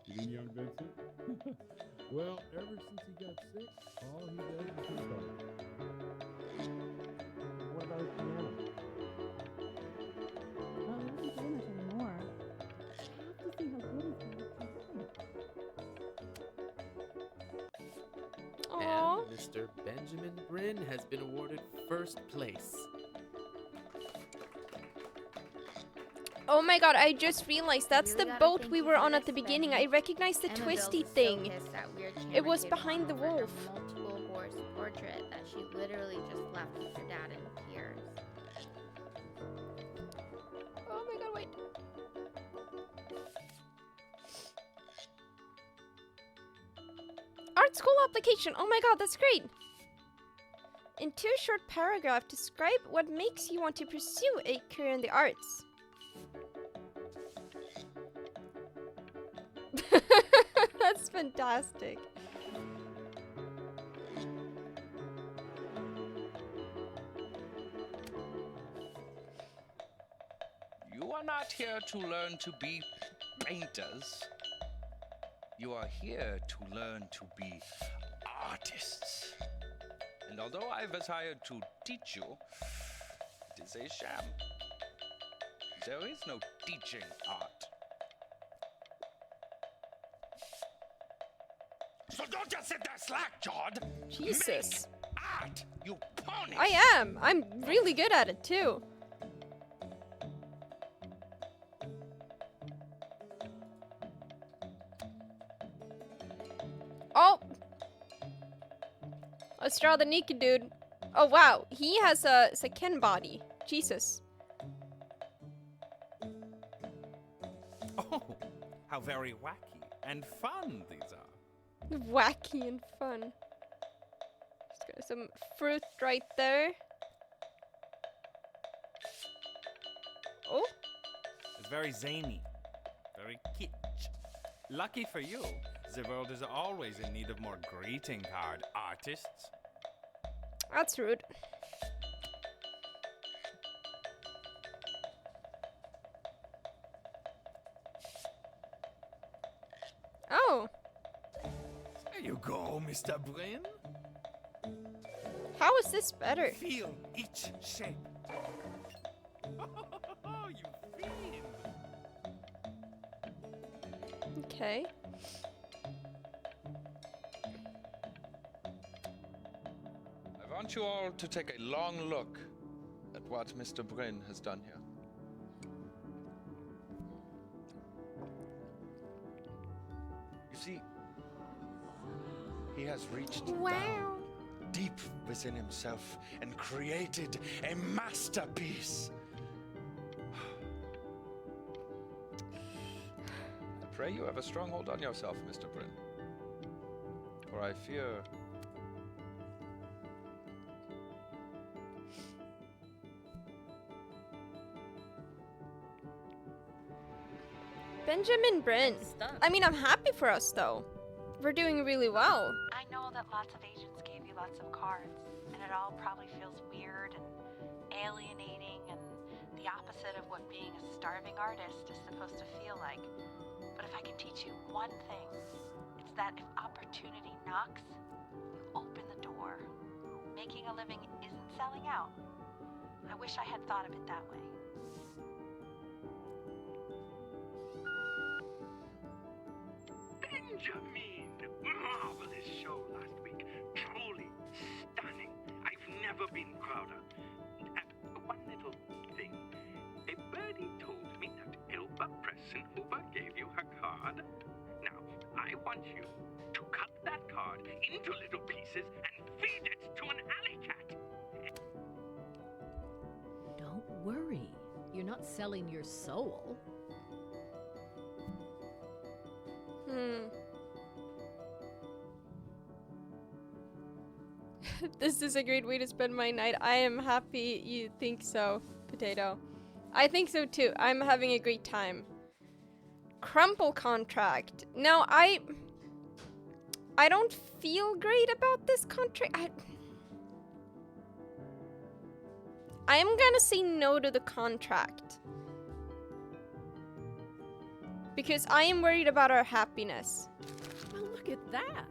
You mean young Vincent? Well, ever since he got sick, all he does is think about it. What about his piano? Well, he doesn't play much anymore. I have to see how good he's going to play. Mr. Benjamin Bryn has been awarded first place. Oh my god, I just realized that's Really the gotta boat thank we you were for on at this, the beginning. Benny. I recognized the Emma twisty Bills is so thing. pissed that weird It was camera kid behind the won over wolf. her multiple horse portrait that she literally just left with her dad in tears. Oh my god, wait. Art school application. Oh my god, that's great. In 2 short paragraphs, describe what makes you want to pursue a career in the arts. That's fantastic. You are not here to learn to be painters. You are here to learn to be artists. And although I was hired to teach you, it is a sham. There is no teaching art. So don't just sit there slack, Jod. Jesus. Make art, you pony. I am. I'm really good at it too. Oh! Let's draw the naked dude. Oh wow, he has a Ken body. Jesus. Oh, how very wacky and fun these are. Wacky and fun. Just got some fruit right there. Oh? It's very zany, very kitsch. Lucky for you, the world is always in need of more greeting card artists. That's rude. Oh. There you go, Mr. Bryn. How is this better? Feel each shape. Oh, you fiend. Okay. I want you all to take a long look at what Mr. Bryn has done here. You see, he has reached down deep within himself and created a masterpiece. I pray you have a strong hold on yourself, Mr. Bryn, for I fear Benjamin Bryn. I mean, I'm happy for us though. We're doing really well. I know that lots of agents gave you lots of cards, and it all probably feels weird and alienating and the opposite of what being a starving artist is supposed to feel like. But if I can teach you one thing, it's that if opportunity knocks, you open the door. Making a living isn't selling out. I wish I had thought of it that way. Benjamin! Marvelous show last week. Truly stunning. I've never been prouder. And one little thing. A birdie told me that Elba Pressenhuber gave you her card. Now, I want you to cut that card into little pieces and feed it to an alley cat. Don't worry. You're not selling your soul. This is a great way to spend my night. I am happy you think so, Potato. I think so too. I'm having a great time. Crumple contract. Now, I don't feel great about this contract. I am gonna say no to the contract. Because I am worried about our happiness. Well, look at that.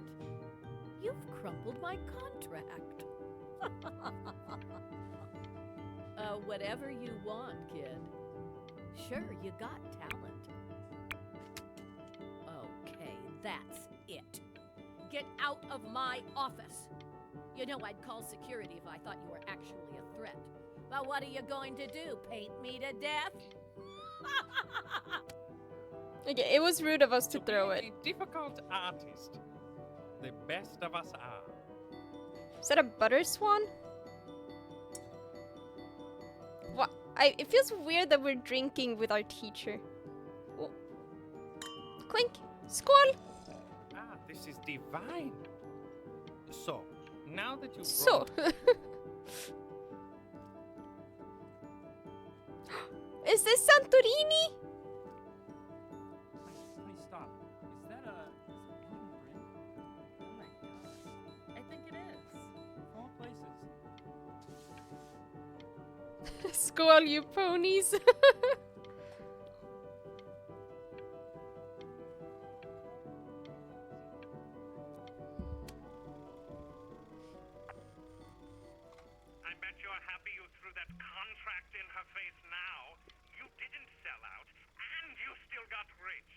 You've crumpled my contract. Whatever you want, kid. Sure, you got talent. Okay, that's it. Get out of my office. You know I'd call security if I thought you were actually a threat. But what are you going to do? Paint me to death? Okay, it was rude of us to throw it. A difficult artist. The best of us are. Is that a butter swan? What? It feels weird that we're drinking with our teacher. Oh. Clink! Skål! Ah, this is divine. So, now that you've So. Is this Santorini? Please stop. Is that a wooden brim? Oh my god. I think it is. Of all places. Skål, you ponies! I bet you're happy you threw that contract in her face now. You didn't sell out, and you still got rich.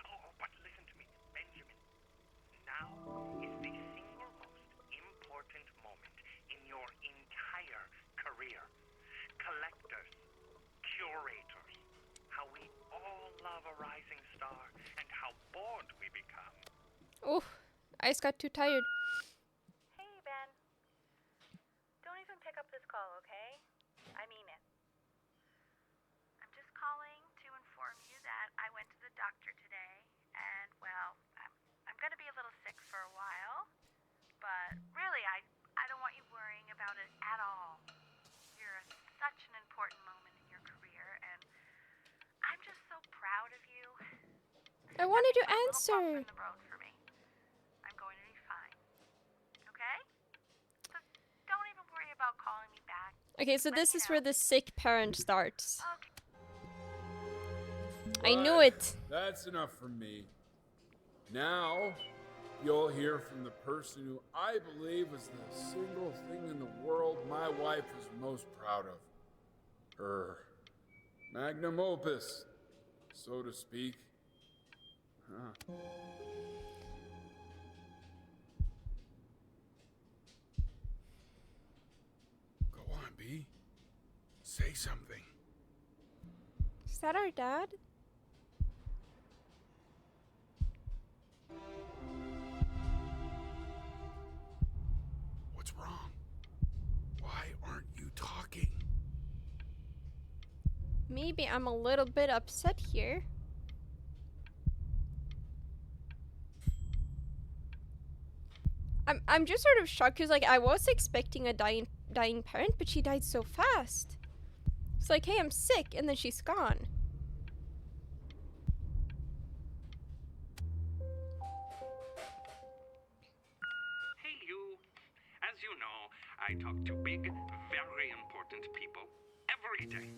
Oh, but listen to me, Benjamin. Now is the single most important moment in your entire career. Collectors, curators, how we all love a rising star, and how bored we become. Oh, I just got too tired. Hey, Ben. Don't even pick up this call, okay? I mean it. I'm just calling to inform you that I went to the doctor today, and, well, I'm going to be a little sick for a while, but really, I don't want you worrying about it at all. You're at such an important moment in your career, and I'm just so proud of you. I wanted to A little bump answer. in the road for me. I'm going to be fine. Okay? So don't even worry about calling me back. Okay, so this is where the sick parent starts. I Right, knew it. That's enough from me. Now, you'll hear from the person who I believe is the single thing in the world my wife is most proud of. Her magnum opus, so to speak. Huh. Go on, B. Say something. Is that our dad? What's wrong? Why aren't you talking? Maybe I'm a little bit upset here. I'm just sort of shocked because like I was expecting a dying parent, but she died so fast. It's like, hey, I'm sick, and then she's gone. Hey, you. As you know, I talk to big, very important people every day.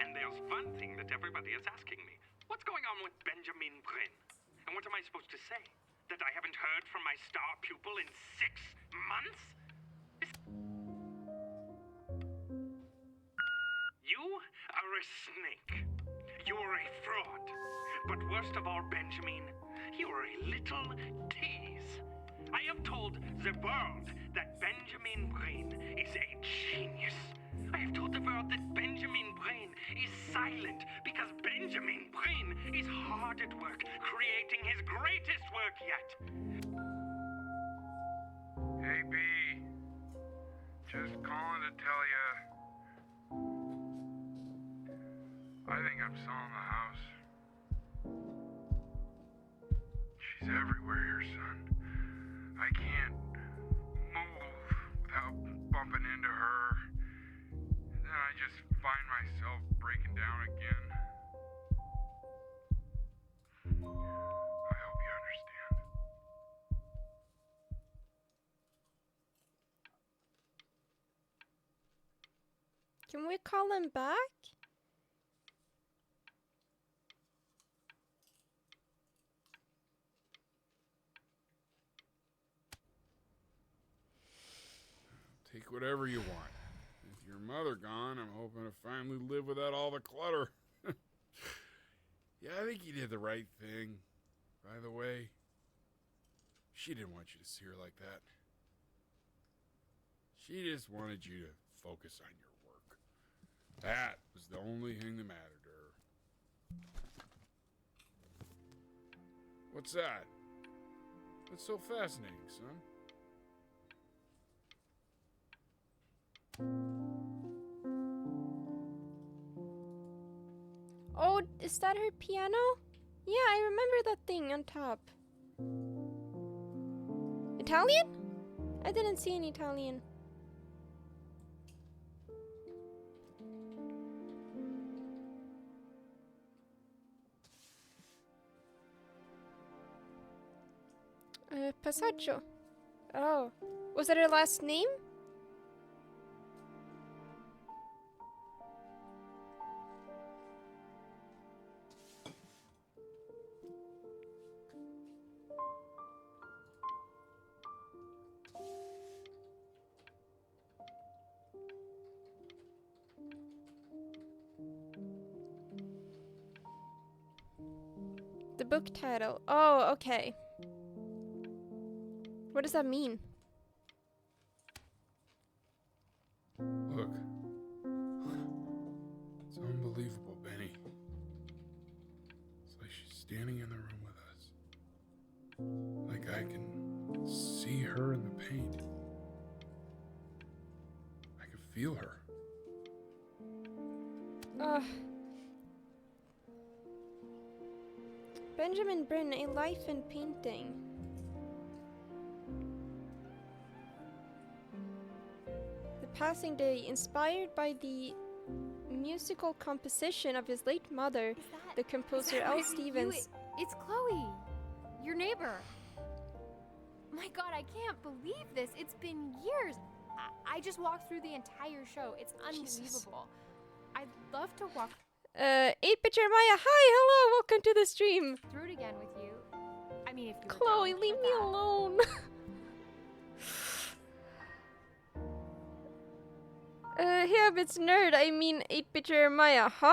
And there's one thing that everybody is asking me. What's going on with Benjamin Brin? And what am I supposed to say? That I haven't heard from my star pupil in 6 months? You are a snake. You're a fraud. But worst of all, Benjamin, you're a little tease. I have told the world that Benjamin Brain is a genius. I have told the world that Benjamin Brain is silent because Benjamin Brain is hard at work creating his greatest work yet. Hey, B. Just calling to tell you. I think I'm selling the house. She's everywhere here, son. I can't move without bumping into her. And then I just find myself breaking down again. I hope you understand. Can we call him back? Take whatever you want. With your mother gone, I'm hoping to finally live without all the clutter. Yeah, I think you did the right thing. By the way, she didn't want you to see her like that. She just wanted you to focus on your work. That was the only thing that mattered to her. What's that? What's so fascinating, son? Oh, is that her piano? Yeah, I remember that thing on top. Italian? I didn't see any Italian. Passaggio. Oh. Was that her last name? The book title. Oh, okay. What does that mean? Look. It's unbelievable, Benny. It's like she's standing in the room with us. Like I can see her in the paint. I can feel her. Benjamin Bryn, A Life in Painting. The Passing Day, inspired by the musical composition of his late mother, the composer L. Stevens. It's Chloe, your neighbor. My God, I can't believe this. It's been years. I just walked through the entire show. It's unbelievable. I'd love to walk 8-bit Jeremiah, hi, hello, welcome to the stream. through it again with you. I mean, if you were Chloe, down leave for me that. alone. Here, it's nerd. I mean, 8-bit Jeremiah, huh?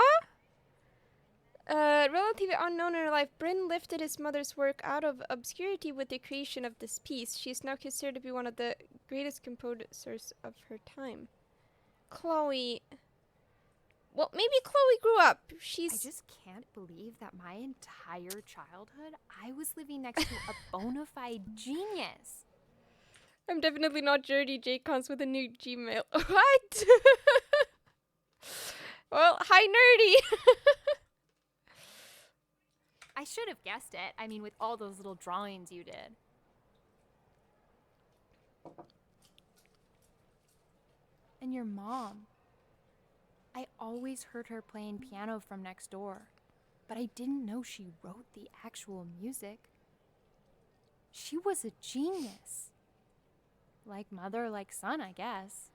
Relatively unknown in her life, Bryn lifted his mother's work out of obscurity with the creation of this piece. She is now considered to be one of the greatest composers of her time. Chloe. Well, maybe Chloe grew up. I She's. just can't believe that my entire childhood, I was living next to a bona fide genius. I'm definitely not Jody Jacons with a new Gmail. What? Well, hi, nerdy. I should have guessed it. I mean, with all those little drawings you did. And your mom. I always heard her playing piano from next door, but I didn't know she wrote the actual music. She was a genius. Like mother, like son, I guess.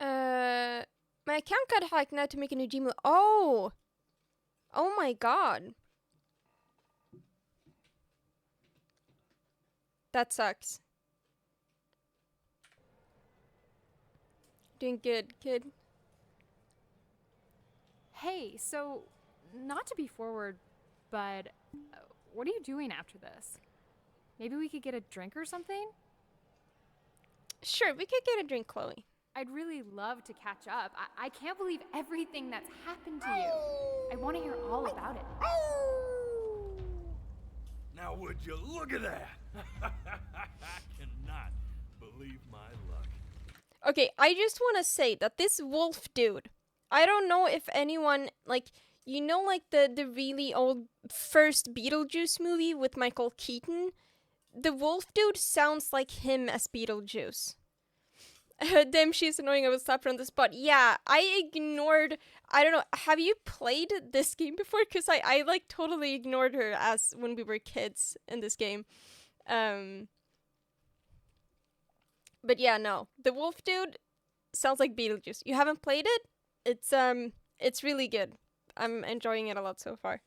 My account got hacked now to make a new Gmail. Oh! Oh my god. That sucks. Doing good, kid. Hey, so, not to be forward, but what are you doing after this? Maybe we could get a drink or something? Sure, we could get a drink, Chloe. I'd really love to catch up. I can't believe everything that's happened to you. I want to hear all about it. Now would you look at that? I cannot believe my luck. Okay, I just want to say that this wolf dude, I don't know if anyone, like, you know, like the really old first Beetlejuice movie with Michael Keaton? The wolf dude sounds like him as Beetlejuice. Damn, she's annoying. I was slapped on the spot. Yeah, I ignored... I don't know. Have you played this game before? Because I like, totally ignored her as when we were kids in this game. But yeah, no. The wolf dude sounds like Beetlejuice. You haven't played it? It's really good. I'm enjoying it a lot so far.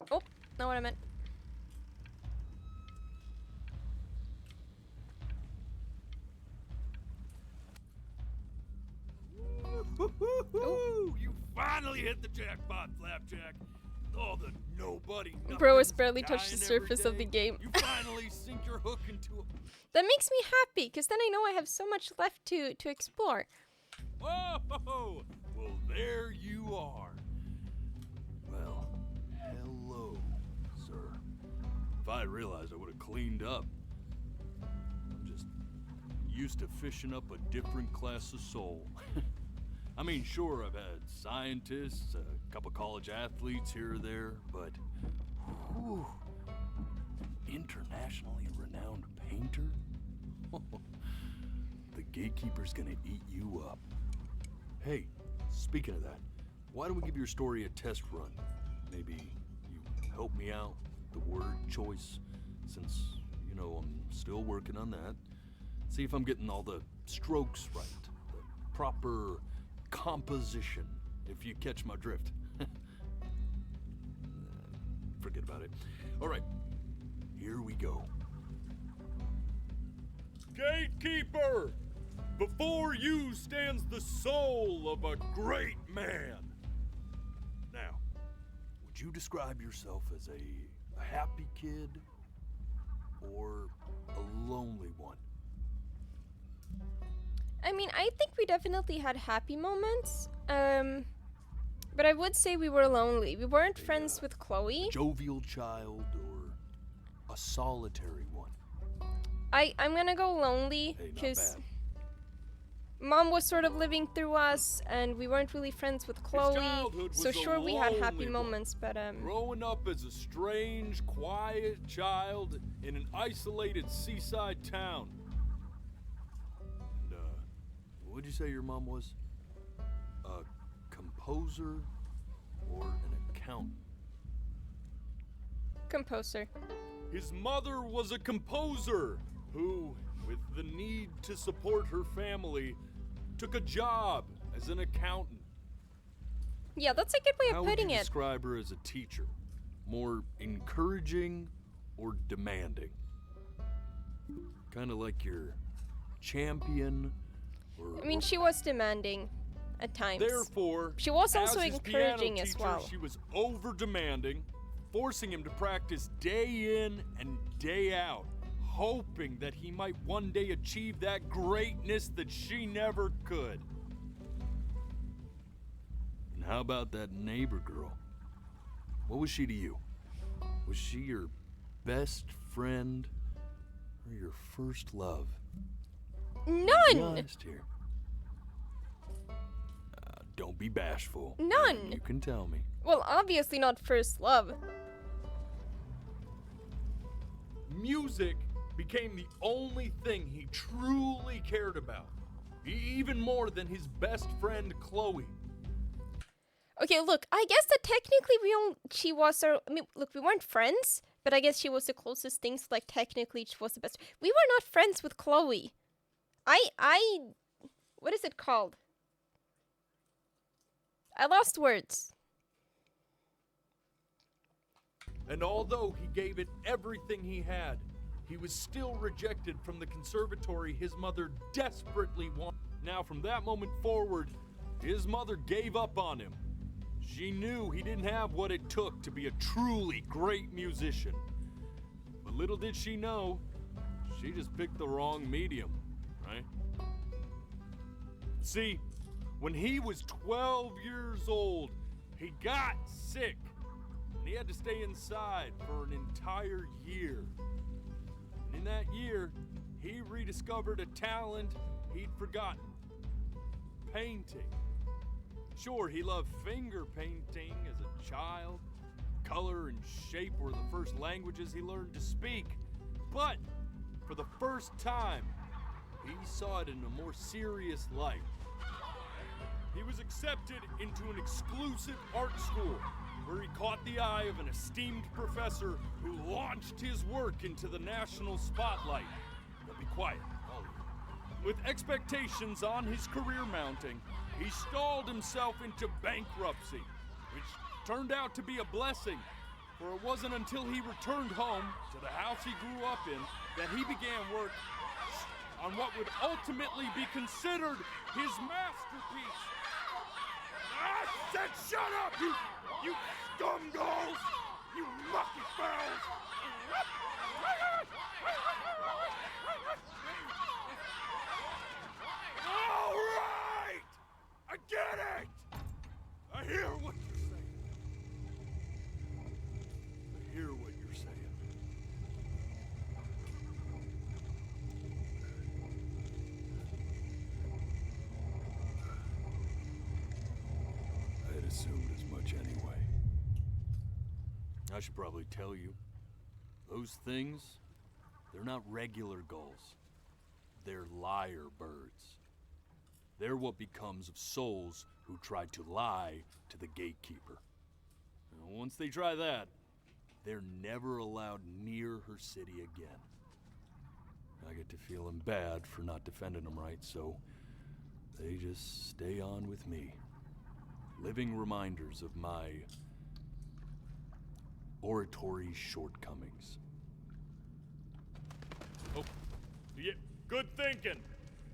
Oh, not what I meant. Ooh, you finally hit the jackpot, Flapjack. Oh, the nobody. Bro has nothings barely touched the dying surface every of the day. game. You finally sink your hook into a... That makes me happy, because then I know I have so much left to explore. Oh, well, there you are. Well, hello, sir. If I had realized, I would have cleaned up. I'm just used to fishing up a different class of soul. I mean, sure, I've had scientists, a couple college athletes here or there, but whew, internationally renowned painter? The gatekeeper's gonna eat you up. Hey, speaking of that, why don't we give your story a test run? Maybe you help me out with the word choice, since, you know, I'm still working on that. See if I'm getting all the strokes right, the proper composition, if you catch my drift. Forget about it. All right, here we go. Gatekeeper! Before you stands the soul of a great man. Now, would you describe yourself as a happy kid or a lonely one? I mean, I think we definitely had happy moments. But I would say we were lonely. We weren't friends with Chloe. Jovial child or a solitary one? I'm gonna go lonely, because Mom was sort of living through us, and we weren't really friends with Chloe. So sure, we had happy moments, but Growing up as a strange, quiet child in an isolated seaside town. And, what'd you say your mom was? A composer or an accountant? Composer. His mother was a composer who, with the need to support her family, took a job as an accountant. Yeah, that's a good way of putting How would you it. describe her as a teacher? More encouraging or demanding? Kind of like your champion or... I mean, she was demanding at times. Therefore, she was as also his encouraging piano as teacher, well. She was over-demanding, forcing him to practice day in and day out, hoping that he might one day achieve that greatness that she never could. And how about that neighbor girl? What was she to you? Was she your best friend or your first love? None! Be honest here. Don't be bashful. None! You can tell me. Well, obviously not first love. Music became the only thing he truly cared about, even more than his best friend Chloe. Okay, look, I guess that technically she was our, I mean, look, we weren't friends, but I guess she was the closest thing, so like technically she was the best. We were not friends with Chloe. What is it called? I lost words. And although he gave it everything he had, he was still rejected from the conservatory his mother desperately wanted. Now, from that moment forward, his mother gave up on him. She knew he didn't have what it took to be a truly great musician. But little did she know, she just picked the wrong medium, right? See, when he was 12 years old, he got sick. And he had to stay inside for an entire year. And in that year, he rediscovered a talent he'd forgotten. Painting. Sure, he loved finger painting as a child. Color and shape were the first languages he learned to speak. But for the first time, he saw it in a more serious light. He was accepted into an exclusive art school where he caught the eye of an esteemed professor who launched his work into the national spotlight. But be quiet, all of you. With expectations on his career mounting, he stalled himself into bankruptcy, which turned out to be a blessing, for it wasn't until he returned home to the house he grew up in that he began work on what would ultimately be considered his masterpiece. Ah, said shut up, you scumballs! You mucky fowls! All right! I get it! I hear what you're saying. I hear what you're saying. I had assumed as much anyway. I should probably tell you, those things, they're not regular gulls. They're liar birds. They're what becomes of souls who tried to lie to the gatekeeper. And once they try that, they're never allowed near her city again. I get to feeling bad for not defending them right, so they just stay on with me. Living reminders of my oratory shortcomings. Oh, yeah, good thinking.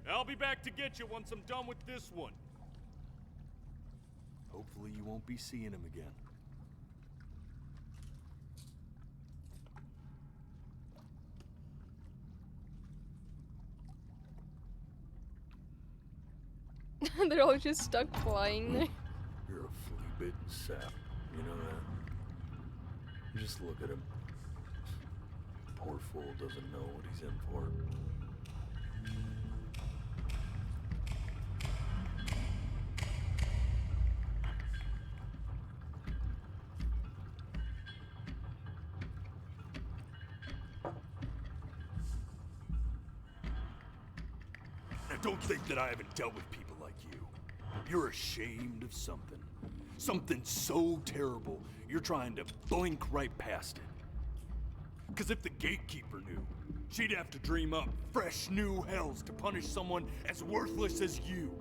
I'll be back to get you once I'm done with this one. Hopefully you won't be seeing him again. They're all just stuck flying there. You're a flea-bitten sap. You know that? Just look at him. Poor fool doesn't know what he's in for. Now don't think that I haven't dealt with people like you. You're ashamed of something. Something so terrible, you're trying to blink right past it. Because if the gatekeeper knew, she'd have to dream up fresh new hells to punish someone as worthless as you.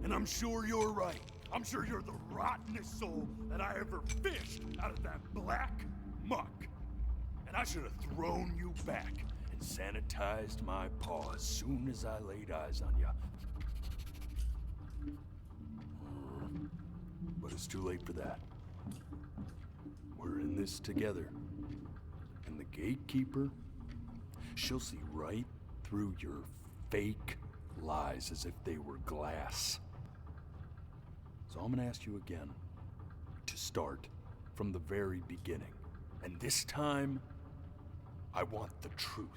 And I'm sure you're right. I'm sure you're the rottenest soul that I ever fished out of that black muck. And I should have thrown you back and sanitized my paw as soon as I laid eyes on you. But it's too late for that. We're in this together. And the gatekeeper, she'll see right through your fake lies as if they were glass. So I'm gonna ask you again to start from the very beginning. And this time, I want the truth.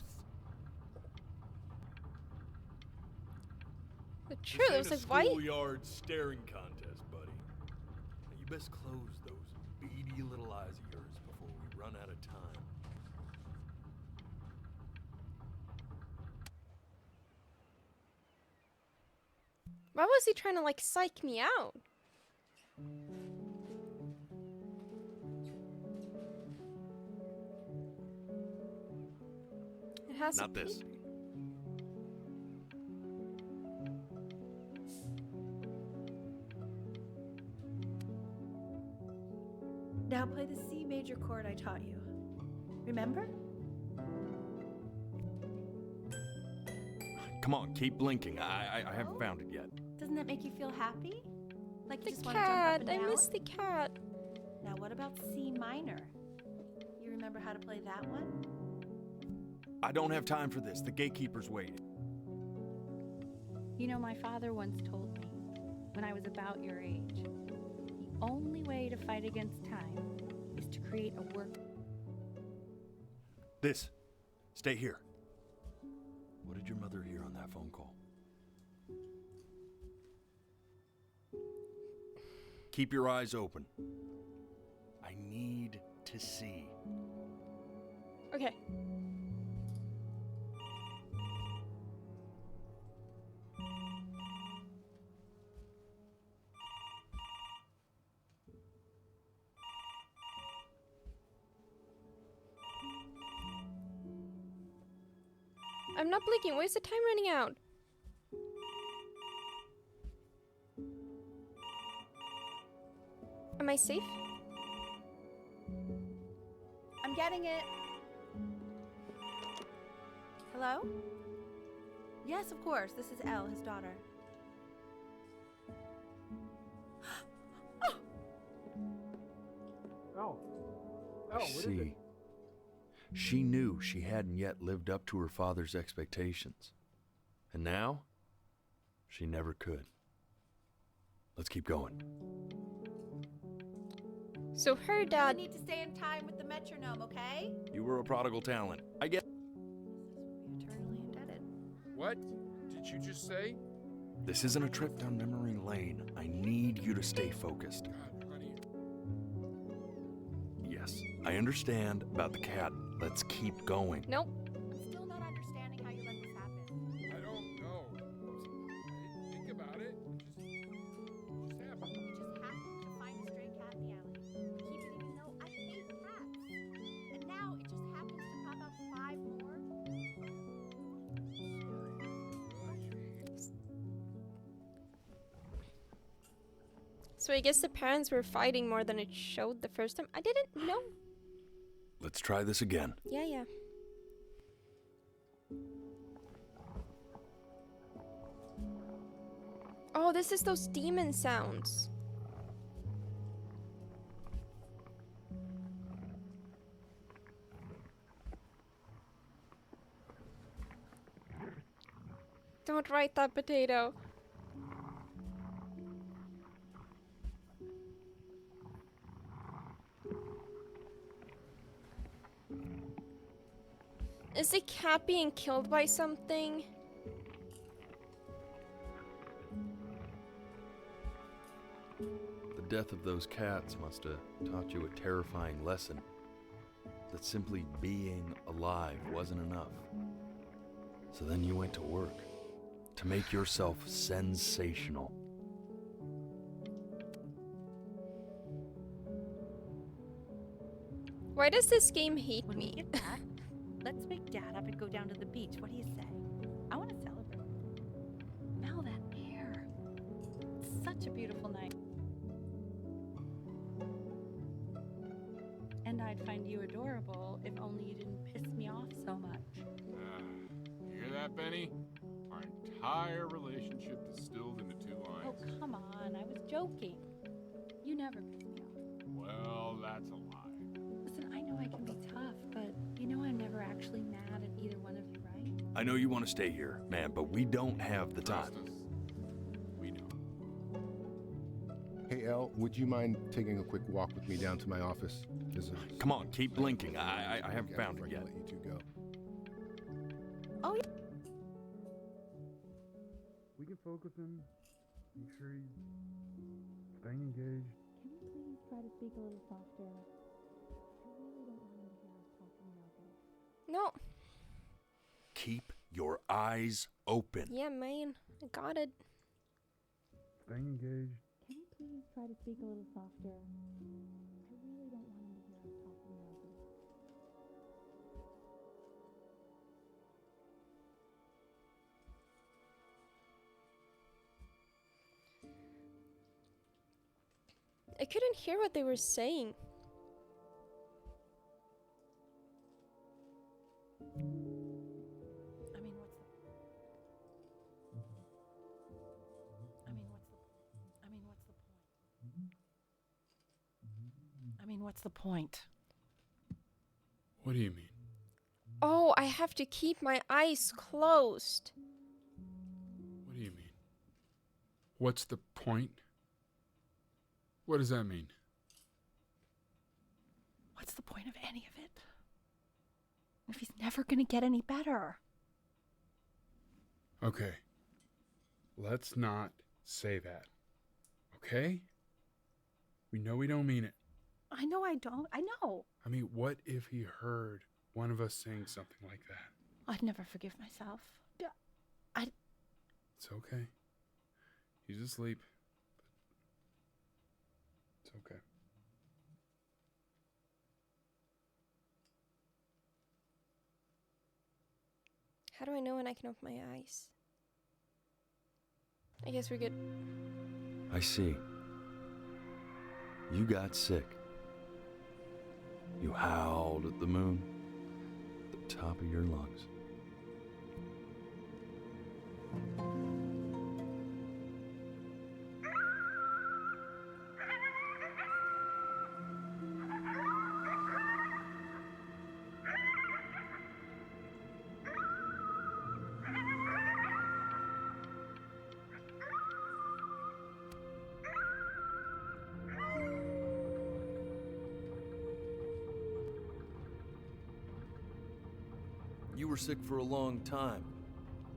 The truth? I was like, why? Schoolyard staring contest, buddy. Now you best close those beady little eyes of yours before we run out of time. Why was he trying to like psych me out? It has Not this. Now play the C major chord I taught you. Remember? Come on, keep blinking. I haven't found it yet. Doesn't that make you feel happy? Like you The just want to jump up cat. and I down? miss the cat. Now what about C minor? You remember how to play that one? I don't have time for this. The gatekeeper's waiting. You know, my father once told me, when I was about your age, the only way to fight against time is to create a work. This. Stay here. What did your mother hear on that phone call? Keep your eyes open. I need to see. Okay. I'm not blinking. Why is the time running out? Am I safe? I'm getting it. Hello? Yes, of course. This is Elle, his daughter. see. She knew she hadn't yet lived up to her father's expectations. And now, she never could. Let's keep going. So her dad... You need to stay in time with the metronome, okay? You were a prodigal talent. I get. Eternally indebted. What did you just say? This isn't a trip down memory lane. I need you to stay focused. God, honey. Yes, I understand about the cat. Let's keep going. Nope. I'm still not understanding how you let this happen. I don't know. Hey, think about it. Just happened. You just happened to find a stray cat in the alley. Keep it even though I hate cats. And now it just happens to pop up 5 more. So I guess the parents were fighting more than it showed the first time. I didn't know. Let's try this again. Yeah. Oh, this is those demon sounds. Don't write that, potato. Is the cat being killed by something? The death of those cats must have taught you a terrifying lesson. That simply being alive wasn't enough. So then you went to work to make yourself sensational. Why does this game hate me? Let's wake Dad up and go down to the beach. What do you say? I want to celebrate. Smell that air. It's such a beautiful night. And I'd find you adorable if only you didn't piss me off so much. You hear that, Benny? Our entire relationship distilled into 2 lines. Oh, come on. I was joking. You never piss me off. Well, that's a lie. Listen, I know I can be tough, but you know I'm never actually mad at either one of you, right? I know you want to stay here, man, but we don't have the time. We know. Hey, Elle, would you mind taking a quick walk with me down to my office? Come on, keep blinking. I haven't found it yet. Let you two go. Oh, yeah. We can focus him. Make sure he's staying engaged. Can you please try to speak a little softer? I really don't want him to hear us talking about this. No. Keep your eyes open. Yeah, man. I got it. Staying engaged. Can you please try to speak a little softer? I really don't want him to hear us talking about this. I couldn't hear what they were saying. What's the point? What do you mean? Oh, I have to keep my eyes closed. What do you mean? What's the point? What does that mean? What's the point of any of it? If he's never gonna get any better. Okay. Let's not say that. Okay? We know we don't mean it. I know I don't. I know. I mean, what if he heard one of us saying something like that? I'd never forgive myself. It's okay. He's asleep. It's okay. How do I know when I can open my eyes? I guess we're good. I see. You got sick. You howled at the moon, at the top of your lungs. You were sick for a long time,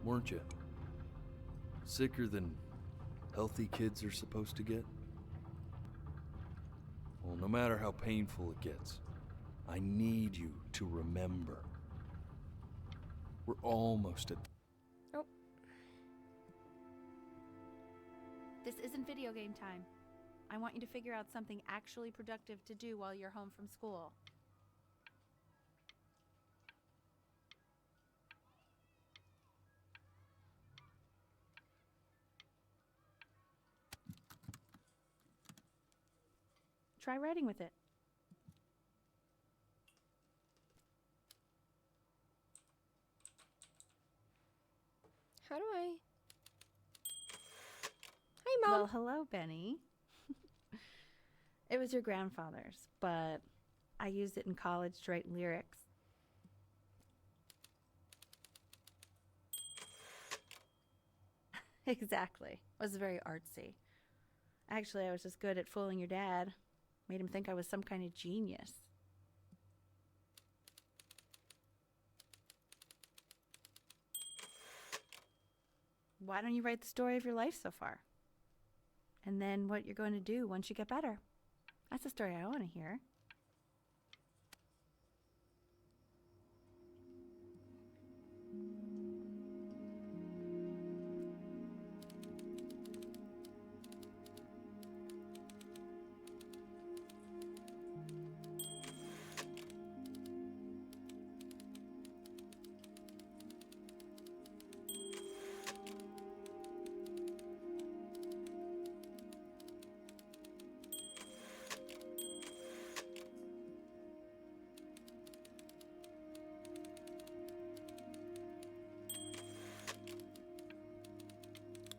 weren't you? Sicker than healthy kids are supposed to get? Well, no matter how painful it gets, I need you to remember. We're almost at... Oh. This isn't video game time. I want you to figure out something actually productive to do while you're home from school. Try writing with it. How do I? Hi, Mom. Well, hello, Benny. It was your grandfather's, but I used it in college to write lyrics. Exactly. It was very artsy. Actually, I was just good at fooling your dad. Made him think I was some kind of genius. Why don't you write the story of your life so far? And then what you're going to do once you get better. That's the story I want to hear.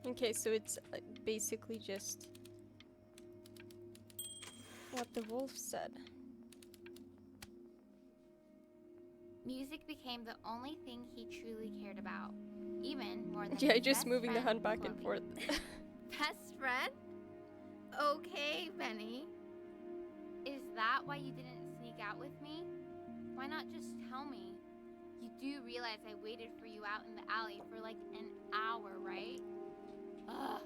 Okay, so it's basically just what the wolf said. Music became the only thing he truly cared about, even more than Yeah, his just best moving the friend, hand back and Chloe. forth. Best friend? Okay, Benny. Is that why you didn't sneak out with me? Why not just tell me? You do realize I waited for you out in the alley for like an hour, right? Ugh.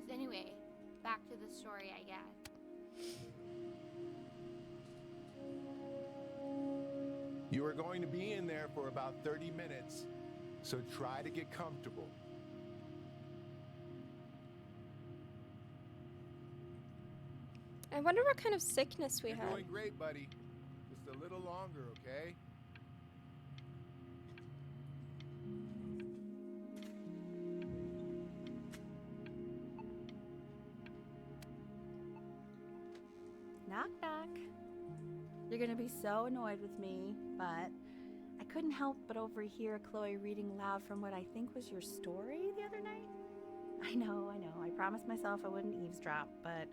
So anyway, back to the story, I guess. You are going to be in there for about 30 minutes, so try to get comfortable. I wonder what kind of sickness we You're had. doing great, buddy. Just a little longer, okay? Knock, knock. You're gonna be so annoyed with me, but I couldn't help but overhear Chloe reading loud from what I think was your story the other night. I know. I promised myself I wouldn't eavesdrop, but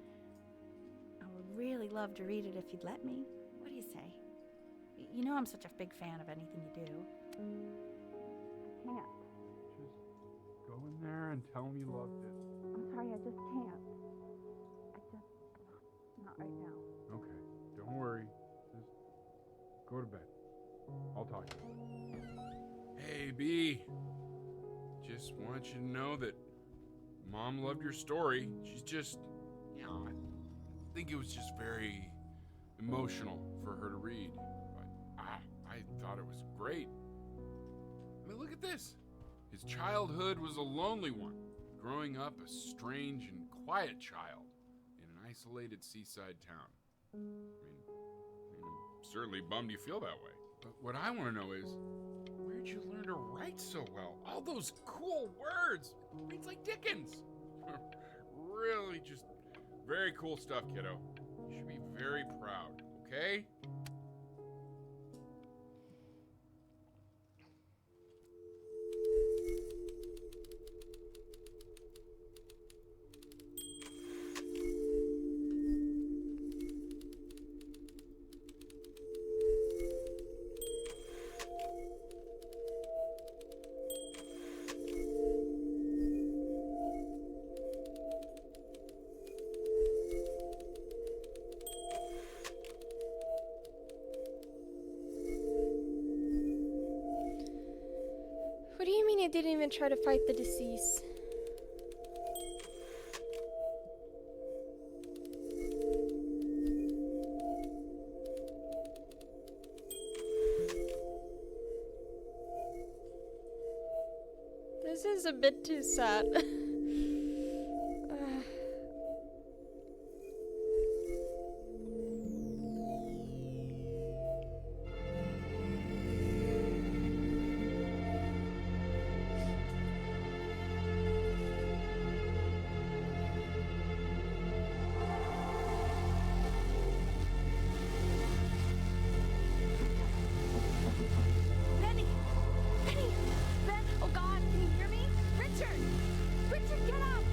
I would really love to read it if you'd let me. What do you say? You know I'm such a big fan of anything you do. I can't. Just go in there and tell him you loved it. I'm sorry, I just can't. Not right now. Okay, don't worry. Just go to bed. I'll talk to you. Hey, B. Just want you to know that Mom loved your story. She's just, I think it was just very emotional for her to read. But I thought it was great. I mean, look at this. His childhood was a lonely one, growing up a strange and quiet child in an isolated seaside town. I mean, I'm certainly bummed you feel that way. But what I want to know is, where'd you learn to write so well? All those cool words. Reads like Dickens. Really just very cool stuff, kiddo. You should be very proud, okay? didn't even try to fight the disease. This is a bit too sad. Benny! Benny! Ben! Oh God, can you hear me? Richard! Richard, get up!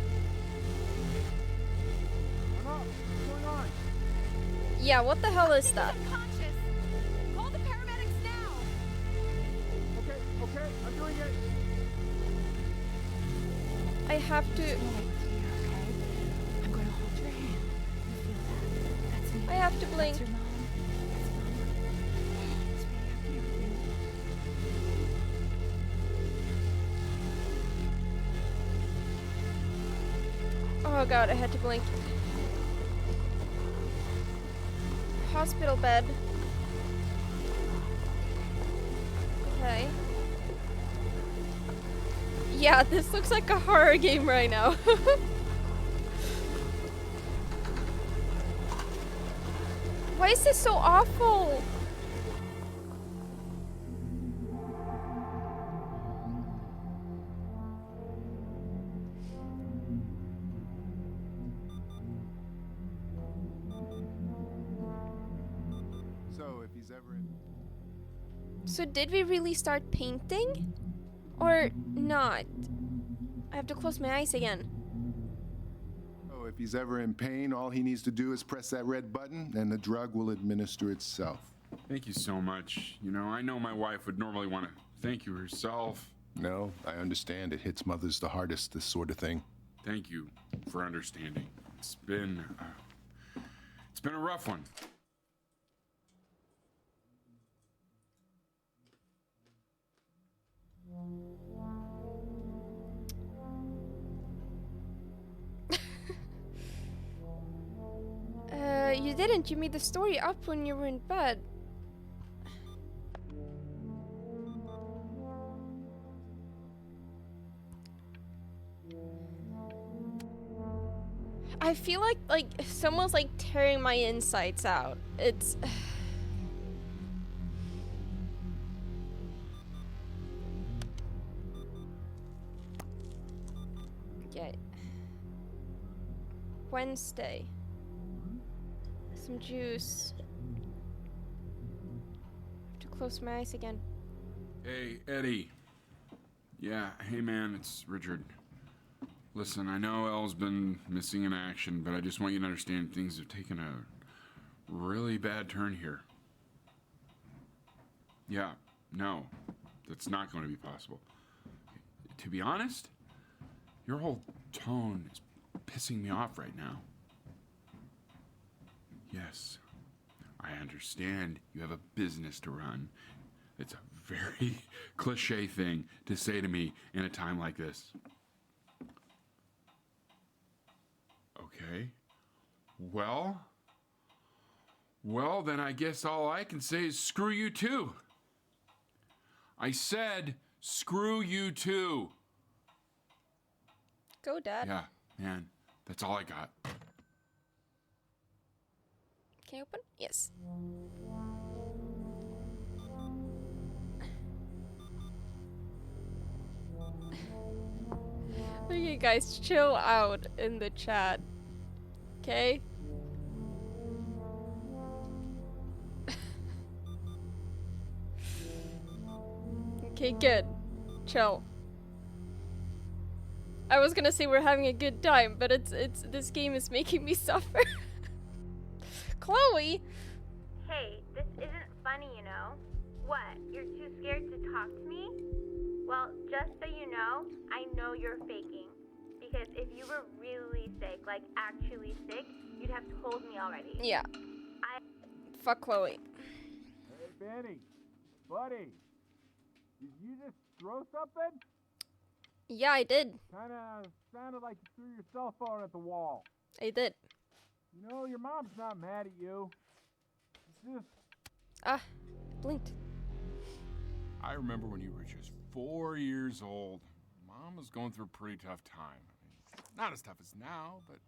I'm up. What's going on? Yeah, what the hell is that? Unconscious! Call the paramedics now! Okay, okay, I'm doing it. I have to. I'm going to hold your hand. You feel that? That's me. I have to blink. That's your mom. That's mom. It's right after you. Oh god, I had to blink. Hospital bed. Okay. Yeah, this looks like a horror game right now. Why is this so awful? So, if he's ever in... So did we really start painting? Or not? I have to close my eyes again. Oh, if he's ever in pain, all he needs to do is press that red button, and the drug will administer itself. Thank you so much. You know, I know my wife would normally want to thank you herself. No, I understand. It hits mothers the hardest, this sort of thing. Thank you for understanding. It's been a rough one. You didn't. You made the story up when you were in bed. I feel like someone's like tearing my insides out. It's okay. Wednesday. Some juice. Have to close my eyes again. Hey, Eddie. Yeah, hey man, it's Richard. Listen, I know Elle's been missing in action, but I just want you to understand things have taken a really bad turn here. Yeah, no, that's not going to be possible. To be honest, your whole tone is pissing me off right now. Yes, I understand you have a business to run. It's a very cliche thing to say to me in a time like this. Okay. Well, then I guess all I can say is screw you too. I said screw you too. Go, Dad. Yeah, man, that's all I got. Can you open? Yes. Okay, guys, chill out in the chat. Okay? Okay, good. Chill. I was gonna say we're having a good time, but it's this game is making me suffer. Chloe! Hey, this isn't funny, you know? What? You're too scared to talk to me? Well, just so you know you're faking. Because if you were really sick, like actually sick, you'd have told me already. Yeah. Fuck Chloe. Hey, Benny. Buddy. Did you just throw something? Yeah, I did. Kinda sounded like you threw your cell phone at the wall. I did. You know, your mom's not mad at you. It's just... Ah, blinked. I remember when you were just 4 years old. Mom was going through a pretty tough time. I mean, not as tough as now, but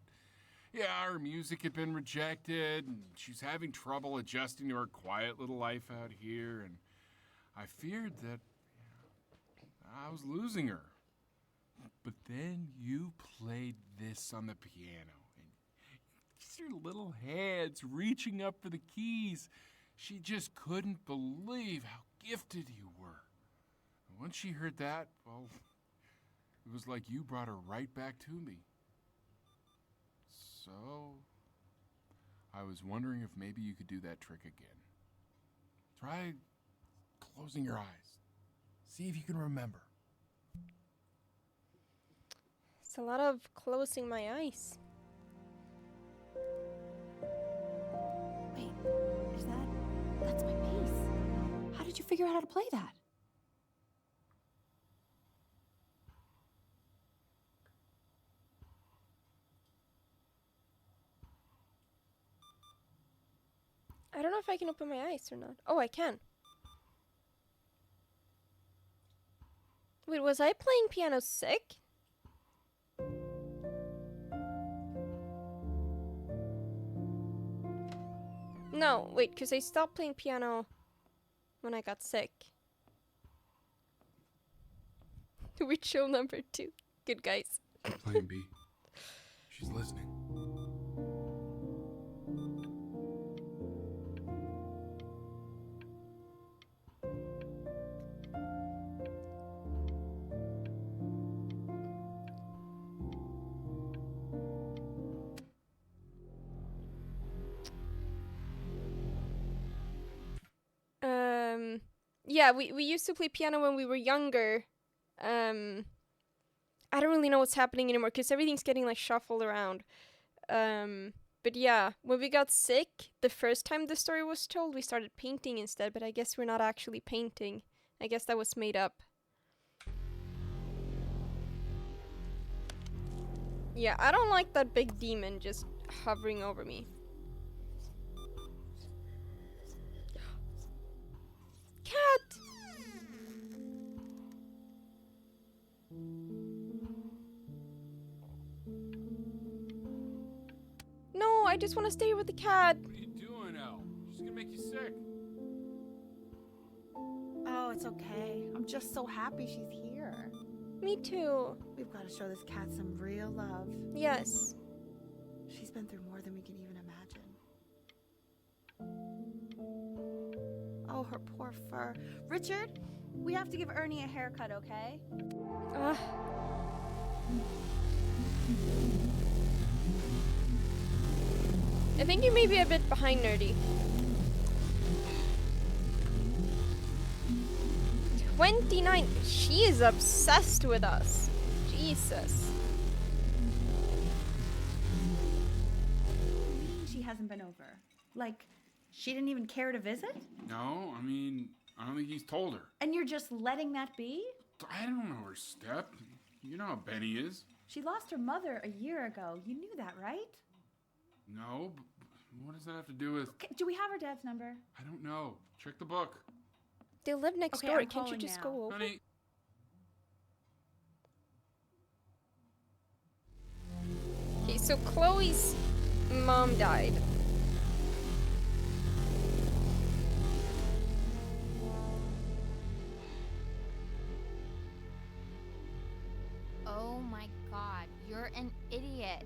yeah, her music had been rejected, and she's having trouble adjusting to her quiet little life out here, and I feared that I was losing her. But then you played this on the piano, and just your little hands reaching up for the keys. She just couldn't believe how gifted you were. And once she heard that, well, it was like you brought her right back to me. So, I was wondering if maybe you could do that trick again. Try closing your eyes. See if you can remember. It's a lot of closing my eyes. Wait, that's my bass. How did you figure out how to play that? I don't know if I can open my eyes or not. Oh, I can. Wait, was I playing piano sick? No, wait, because I stopped playing piano when I got sick. Ritual number 2. Good guys. Playing B. She's listening. Yeah, we used to play piano when we were younger. I don't really know what's happening anymore because everything's getting like shuffled around. But yeah, when we got sick, the first time the story was told, we started painting instead, but I guess we're not actually painting. I guess that was made up. Yeah, I don't like that big demon just hovering over me. Cat! No, I just want to stay with the cat. What are you doing, Elle? She's gonna make you sick. Oh, it's okay. I'm just so happy she's here. Me too. We've got to show this cat some real love. Yes. She's been through more than we can even imagine. Oh, her poor fur. Richard, we have to give Ernie a haircut, okay? I think you may be a bit behind, Nerdy. 29. She is obsessed with us. Jesus. She hasn't been over. Like, she didn't even care to visit? No, I mean, I don't think he's told her. And you're just letting that be? I don't know her step. You know how Benny is. She lost her mother a year ago. You knew that, right? No, but what does that have to do with... Okay, do we have her dad's number? I don't know. Check the book. They live next Okay, door. I'm Can't you calling just now. go over? Honey. Okay, so Chloe's mom died. Oh my god, you're an idiot.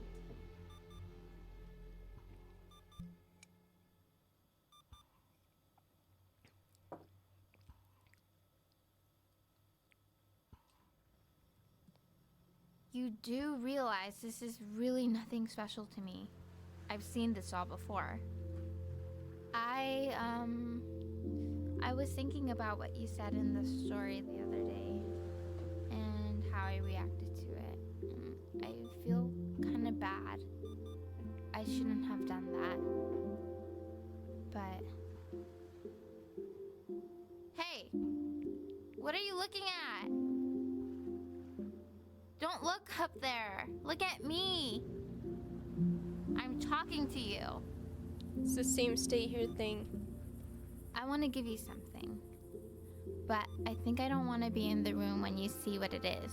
You do realize this is really nothing special to me. I've seen this all before. I was thinking about what you said in the story the other day and how I reacted to it. I feel kind of bad. I shouldn't have done that. But hey, what are you looking at? Don't look up there. Look at me. I'm talking to you. It's the same stay here thing. I want to give you something. But I think I don't want to be in the room when you see what it is.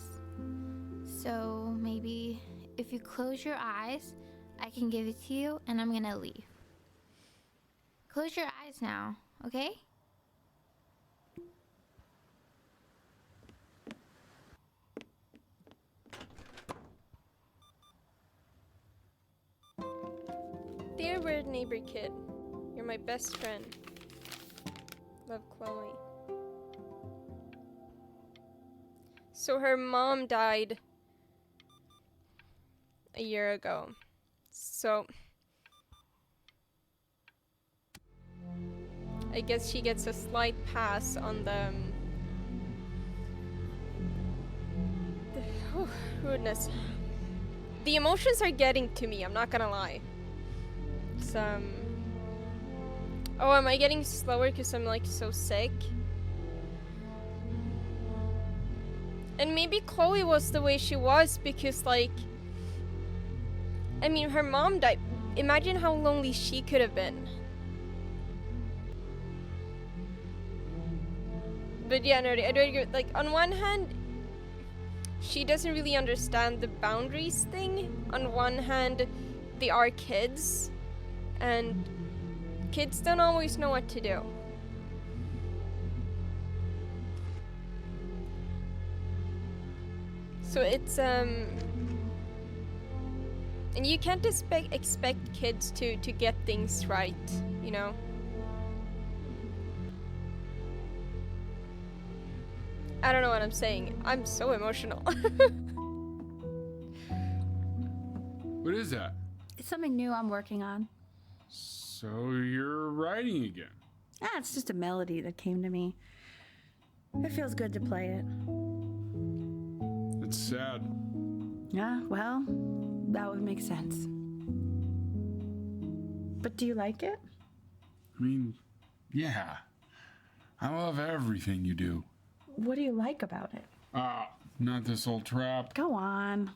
So maybe if you close your eyes, I can give it to you and I'm gonna leave. Close your eyes now, okay? Dear weird neighbor kid, you're my best friend. Love, Chloe. So her mom died a year ago. So I guess she gets a slight pass on the oh, rudeness. The emotions are getting to me, I'm not gonna lie. It's, oh, am I getting slower because I'm like so sick? And maybe Chloe was the way she was because, like, I mean, her mom died. Imagine how lonely she could have been. But yeah, no, I do agree. Like, on one hand, she doesn't really understand the boundaries thing. On one hand, they are kids, and kids don't always know what to do. So it's, and you can't expect kids to get things right, you know? I don't know what I'm saying. I'm so emotional. What is that? It's something new I'm working on. So you're writing again? Ah, it's just a melody that came to me. It feels good to play it. It's sad. Yeah, well, that would make sense. But do you like it? I mean, yeah. I love everything you do. What do you like about it? Not this old trap. Go on.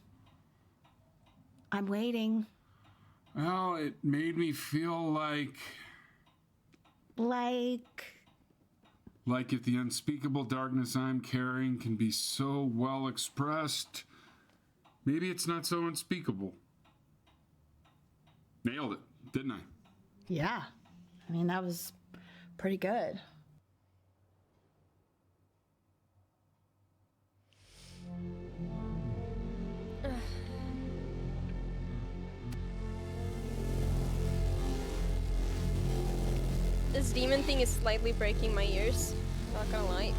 I'm waiting. Well, it made me feel like if the unspeakable darkness I'm carrying can be so well expressed, maybe it's not so unspeakable. Nailed it, didn't I? Yeah. I mean, that was pretty good. This demon thing is slightly breaking my ears. Not gonna lie.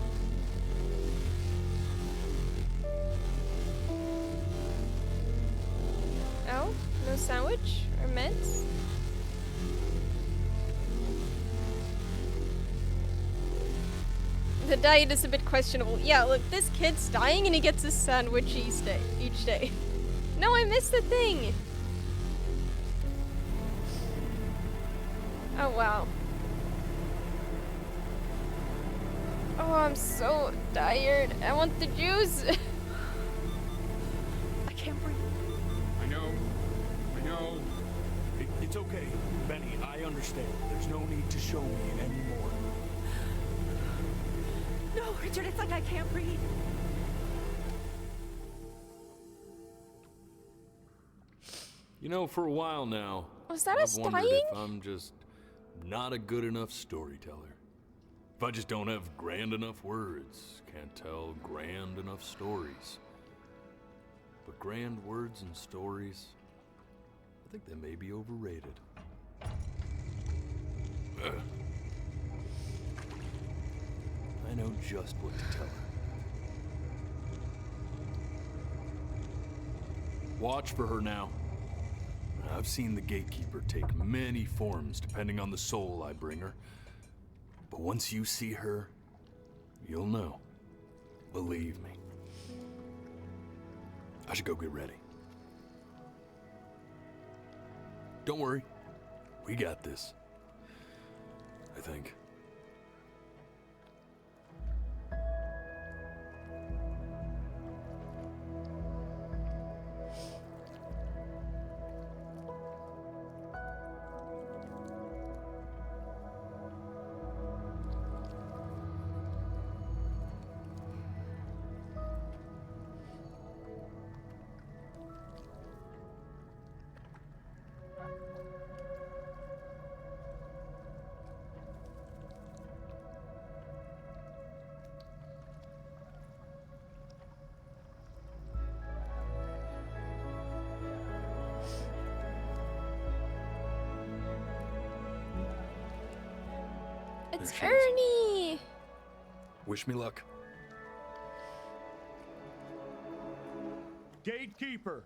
Oh, no sandwich or meds? The diet is a bit questionable. Yeah, look, this kid's dying and he gets a sandwich each day. No, I missed the thing! Oh, wow. Oh, I'm so tired. I want the juice. I can't breathe. I know. It's okay, Benny. I understand. There's no need to show me anymore. No, Richard, it's like I can't breathe. You know, for a while now, Was that I've us wondered dying? if I'm just not a good enough storyteller. If I just don't have grand enough words, can't tell grand enough stories. But grand words and stories, I think they may be overrated. I know just what to tell her. Watch for her now. I've seen the gatekeeper take many forms depending on the soul I bring her. But once you see her, you'll know. Believe me. I should go get ready. Don't worry. We got this. I think. It's There she is. Ernie! Wish me luck. Gatekeeper,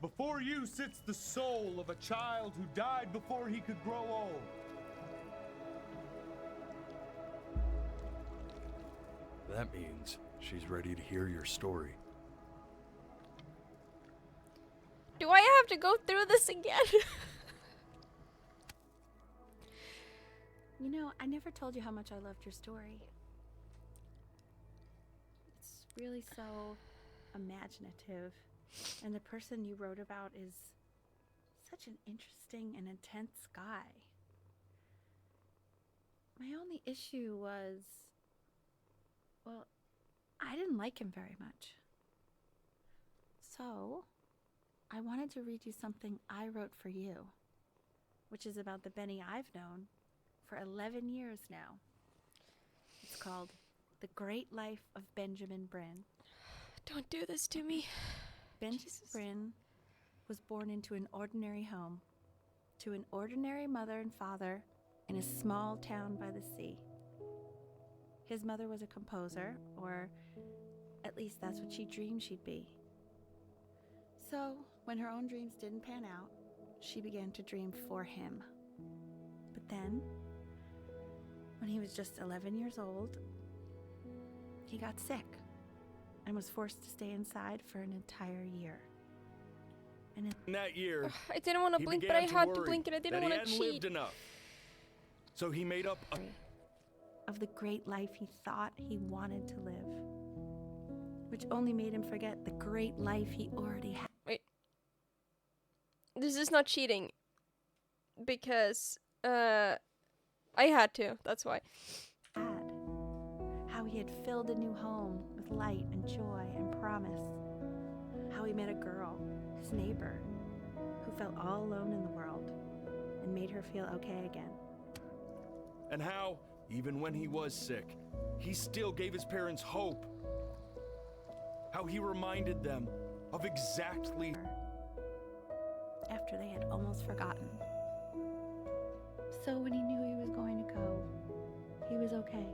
before you sits the soul of a child who died before he could grow old. That means she's ready to hear your story. Do I have to go through this again? You know, I never told you how much I loved your story. It's really so imaginative, and the person you wrote about is such an interesting and intense guy. My only issue was, well, I didn't like him very much. So, I wanted to read you something I wrote for you, which is about the Benny I've known for 11 years now. It's called The Great Life of Benjamin Bryn. Don't do this to me. Benjamin Bryn was born into an ordinary home, to an ordinary mother and father in a small town by the sea. His mother was a composer, or at least that's what she dreamed she'd be. So, when her own dreams didn't pan out, she began to dream for him. But then, when he was just 11 years old, he got sick and was forced to stay inside for an entire year. And in that year, I didn't want to blink, but I had to blink and I didn't want to cheat. Lived enough. So he made up of the great life he thought he wanted to live, which only made him forget the great life he already had. Wait. This is not cheating. Because, I had to, that's why. How he had filled a new home with light and joy and promise. How he met a girl, his neighbor, who felt all alone in the world and made her feel okay again. And how, even when he was sick, he still gave his parents hope. How he reminded them of exactly after they had almost forgotten. So when he knew he was going to go, he was okay.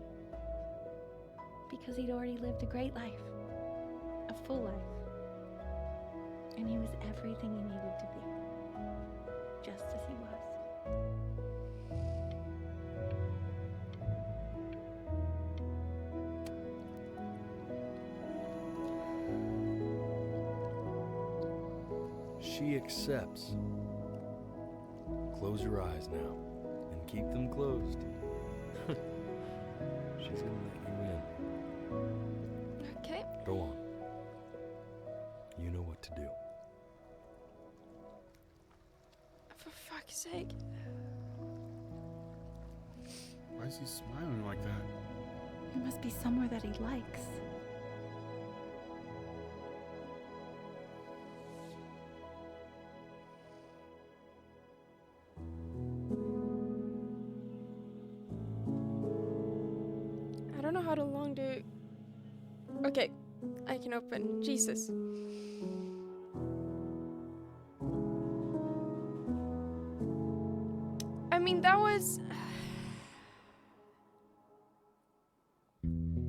Because he'd already lived a great life, a full life. And he was everything he needed to be, just as he was. She accepts. Close your eyes now, and keep them closed. She's gonna let you in. Okay. Go on. You know what to do. For fuck's sake. Why is he smiling like that? It must be somewhere that he likes. I don't know how long to... Okay, I can open. Jesus. I mean, that was...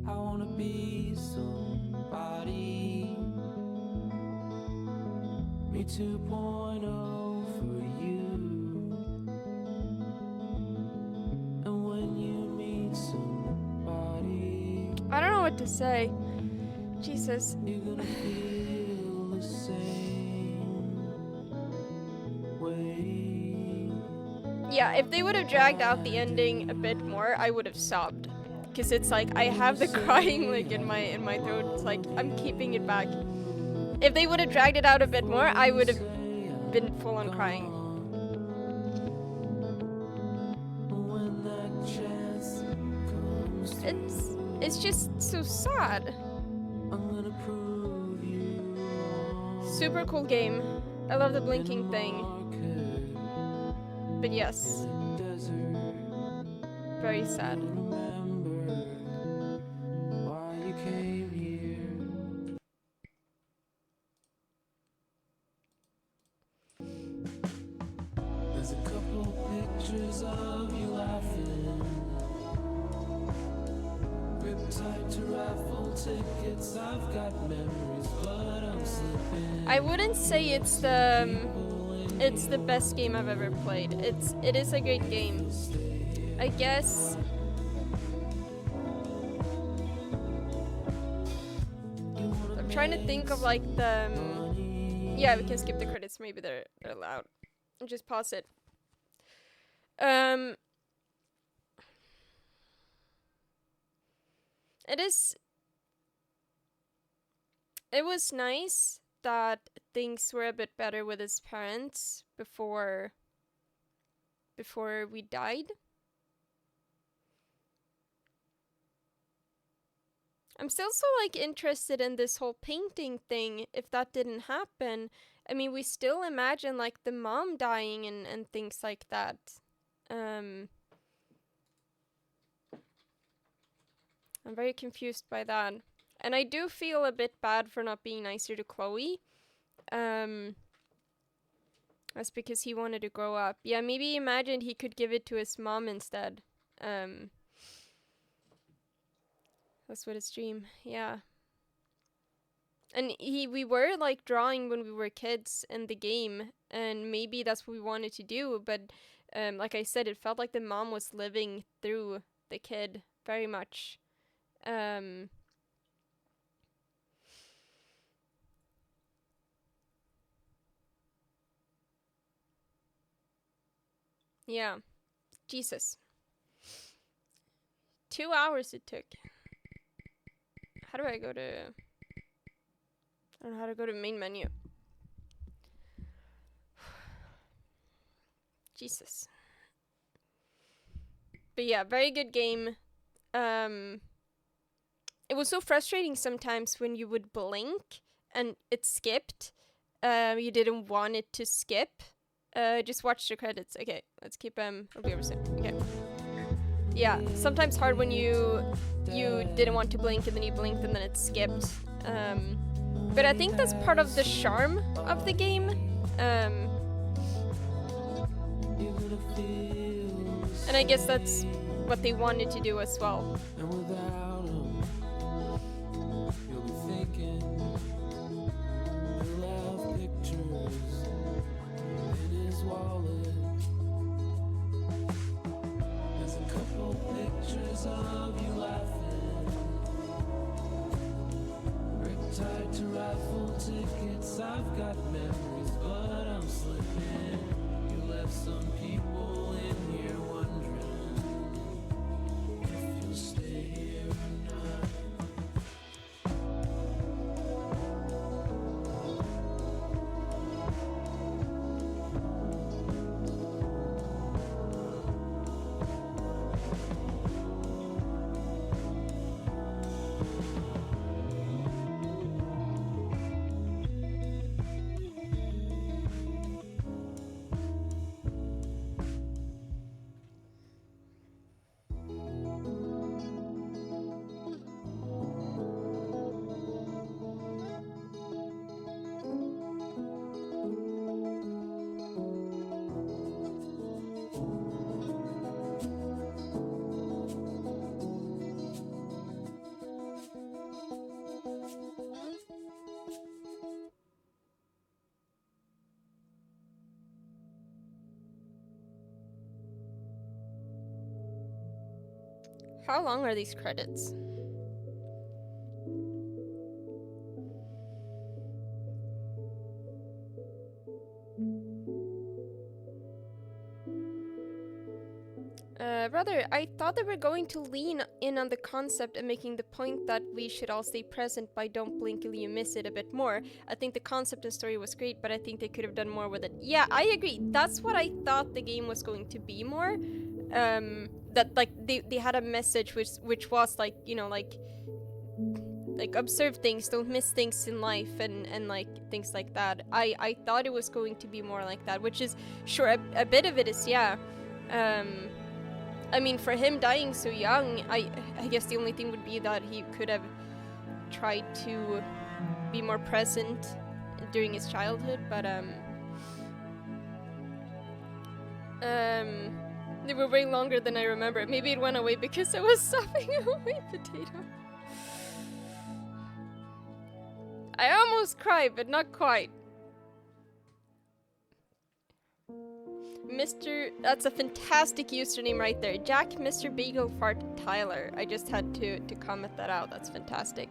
I wanna be somebody. Me 2.0 for you. And when you meet somebody, I don't know what to say. Jesus. you're gonna feel the same way. Yeah, if they would have dragged out the ending a bit more, I would have sobbed. Cause it's like I have the crying like in my throat. It's like I'm keeping it back. If they would have dragged it out a bit more, I would have been full on crying. When that chance comes, It's just so sad. I'm gonna prove you Super cool game. I love the blinking thing. But yes. Very sad. why you came here. There's a couple pictures of you laughing to raffle tickets. I've got memories, but I'm slipping. I wouldn't say it's the best game I've ever played. It is a great game. I guess I'm trying to think of like the yeah, we can skip the credits, maybe they're loud. Just pause it. It was nice that things were a bit better with his parents before we died. I'm still so like interested in this whole painting thing. If that didn't happen, I mean, we still imagine like the mom dying and things like that. I'm very confused by that. And I do feel a bit bad for not being nicer to Chloe. That's because he wanted to grow up. Yeah, maybe he imagined he could give it to his mom instead. That's what his dream, yeah. And we were like drawing when we were kids in the game, and maybe that's what we wanted to do, but like I said, it felt like the mom was living through the kid very much. Yeah. Jesus. 2 hours it took. How do I go to... I don't know how to go to main menu. Jesus. But yeah, very good game. It was so frustrating sometimes when you would blink and it skipped. You didn't want it to skip. Just watch the credits. Okay, let's keep I'll be over soon. Okay. Yeah, sometimes hard when you didn't want to blink and then you blinked and then it skipped. But I think that's part of the charm of the game. And I guess that's what they wanted to do as well. And without him, you'll be thinking he'll have pictures in his wallet. There's a couple pictures of you laughing, tied to raffle tickets. I've got memories, but I'm slipping. You left some people in here wondering if you'll stay here or not. How long are these credits? Rather, I thought they were going to lean in on the concept and making the point that we should all stay present by don't blink till you miss it a bit more. I think the concept and story was great, but I think they could have done more with it. Yeah, I agree. That's what I thought the game was going to be more. That like they had a message which was like, you know, like observe things, don't miss things in life, and like things like that. I thought it was going to be more like that, which is sure a bit of it is, yeah. I mean, for him dying so young, I guess the only thing would be that he could have tried to be more present during his childhood, but they were way longer than I remember. Maybe it went away because I was stuffing away potato. I almost cried, but not quite. That's a fantastic username right there. Jack Mr. Bagel Fart Tyler. I just had to comment that out. That's fantastic.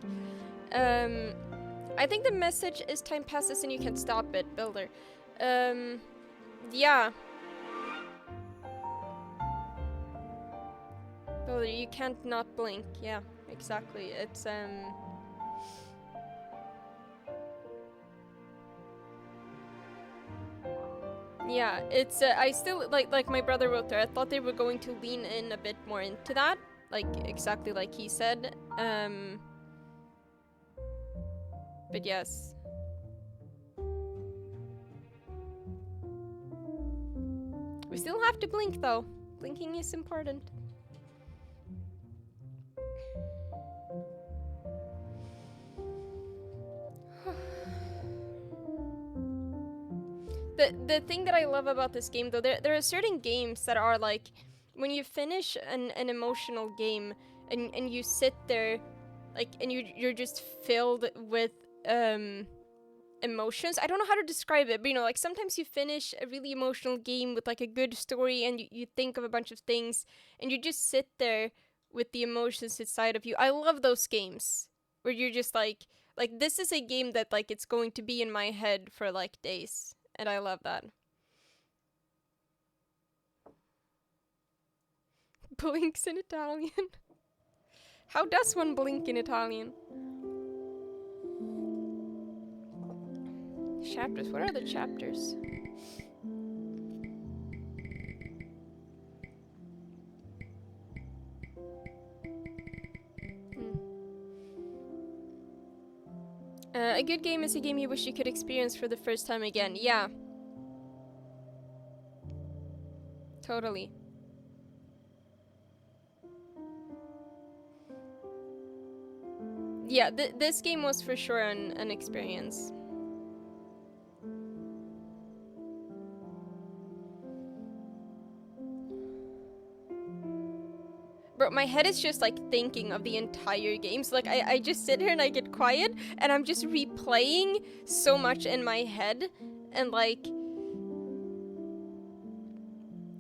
I think the message is time passes and you can't stop it, Builder. Yeah. Builder, you can't not blink. Yeah, exactly. It's, yeah, it's, I still, like my brother wrote there, I thought they were going to lean in a bit more into that, like, exactly like he said, but yes. We still have to blink, though. Blinking is important. The thing that I love about this game, though, there are certain games that are like, when you finish an emotional game and you sit there, like, and you're just filled with emotions. I don't know how to describe it, but you know, like sometimes you finish a really emotional game with like a good story and you think of a bunch of things and you just sit there with the emotions inside of you. I love those games where you're just like this is a game that like it's going to be in my head for like days. And I love that. Blinks in Italian. How does one blink in Italian? Chapters. What are the chapters? A good game is a game you wish you could experience for the first time again. Yeah. Totally. Yeah, this game was for sure an experience. Bro, my head is just like thinking of the entire game. So like I just sit here and I get quiet and I'm just replaying so much in my head and like,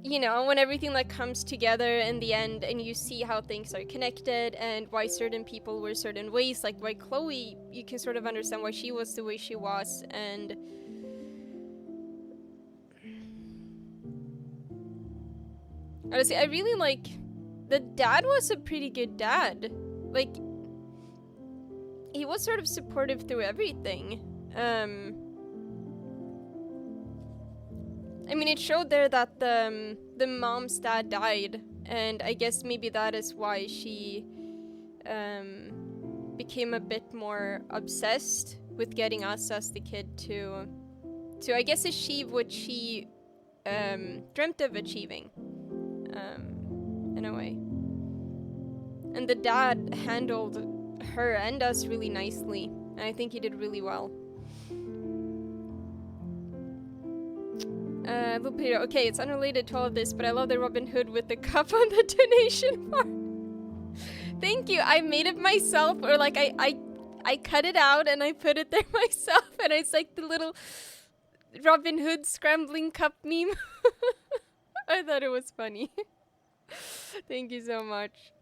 you know, when everything like comes together in the end and you see how things are connected and why certain people were certain ways, like why Chloe, you can sort of understand why she was the way she was. And honestly, I really like, the dad was a pretty good dad. Like, he was sort of supportive through everything. I mean, it showed there that the mom's dad died, and I guess maybe that is why she became a bit more obsessed with getting us as the kid to I guess achieve what she dreamt of achieving, in a way. And the dad handled her and us really nicely, and I think he did really well. Okay, it's unrelated to all of this, but I love the Robin Hood with the cup on the donation bar. Thank you. I made it myself, or like I cut it out and I put it there myself, and it's like the little Robin Hood scrambling cup meme. I thought it was funny. Thank you so much.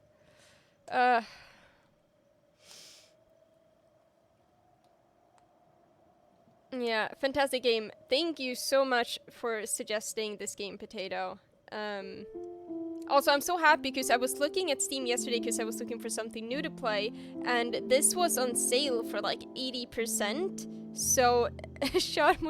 Yeah, fantastic game. Thank you so much for suggesting this game, Potato. Also, I'm so happy because I was looking at Steam yesterday because I was looking for something new to play, and this was on sale for like 80%. So, so, like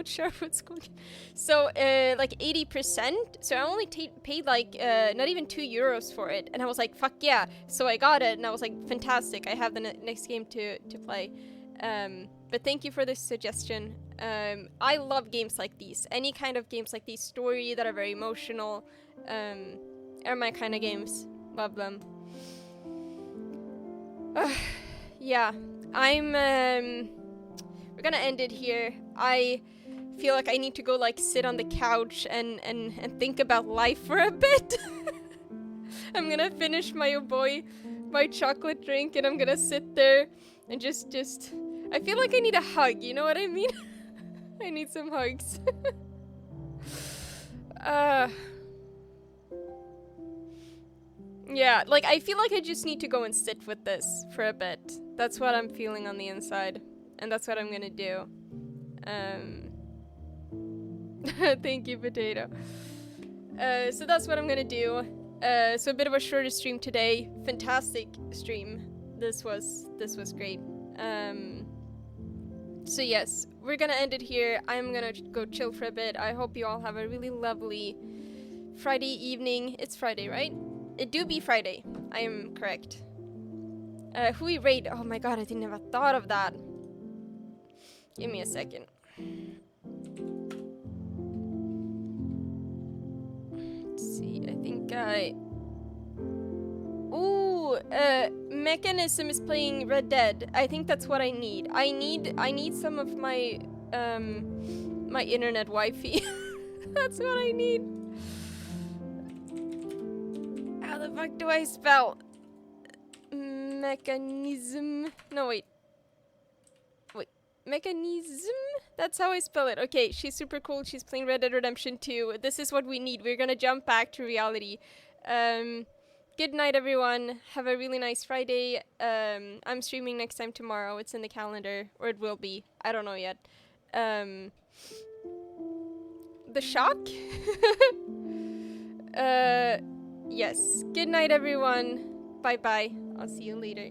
80%. So I only paid like not even €2 for it, and I was like, fuck yeah. So I got it, and I was like, fantastic. I have the next game to play. But thank you for this suggestion. I love games like these. Any kind of games like these, story that are very emotional, are my kind of games. Love them. Yeah, we're gonna end it here. I feel like I need to go like sit on the couch and think about life for a bit. I'm gonna finish my my chocolate drink and I'm gonna sit there and just I feel like I need a hug, you know what I mean? I need some hugs. Yeah, like I feel like I just need to go and sit with this for a bit. That's what I'm feeling on the inside. And that's what I'm gonna do. Thank you, Potato. So that's what I'm gonna do. So a bit of a shorter stream today. Fantastic stream. This was great. So yes, we're gonna end it here. I'm gonna go chill for a bit. I hope you all have a really lovely Friday evening. It's Friday, right? It do be Friday. I am correct. Who we rate? Oh my god, I didn't have a thought of that. Give me a second. Let's see, I think ooh, Mechanism is playing Red Dead. I think that's what I need. I need some of my my internet Wi-Fi. That's what I need. How the fuck do I spell mechanism? No, wait. Mechanism? That's how I spell it. Okay, she's super cool. She's playing Red Dead Redemption 2. This is what we need. We're gonna jump back to reality. Good night, everyone. Have a really nice Friday. I'm streaming next time tomorrow. It's in the calendar. Or it will be. I don't know yet. The shock? Yes. Good night, everyone. Bye-bye. I'll see you later.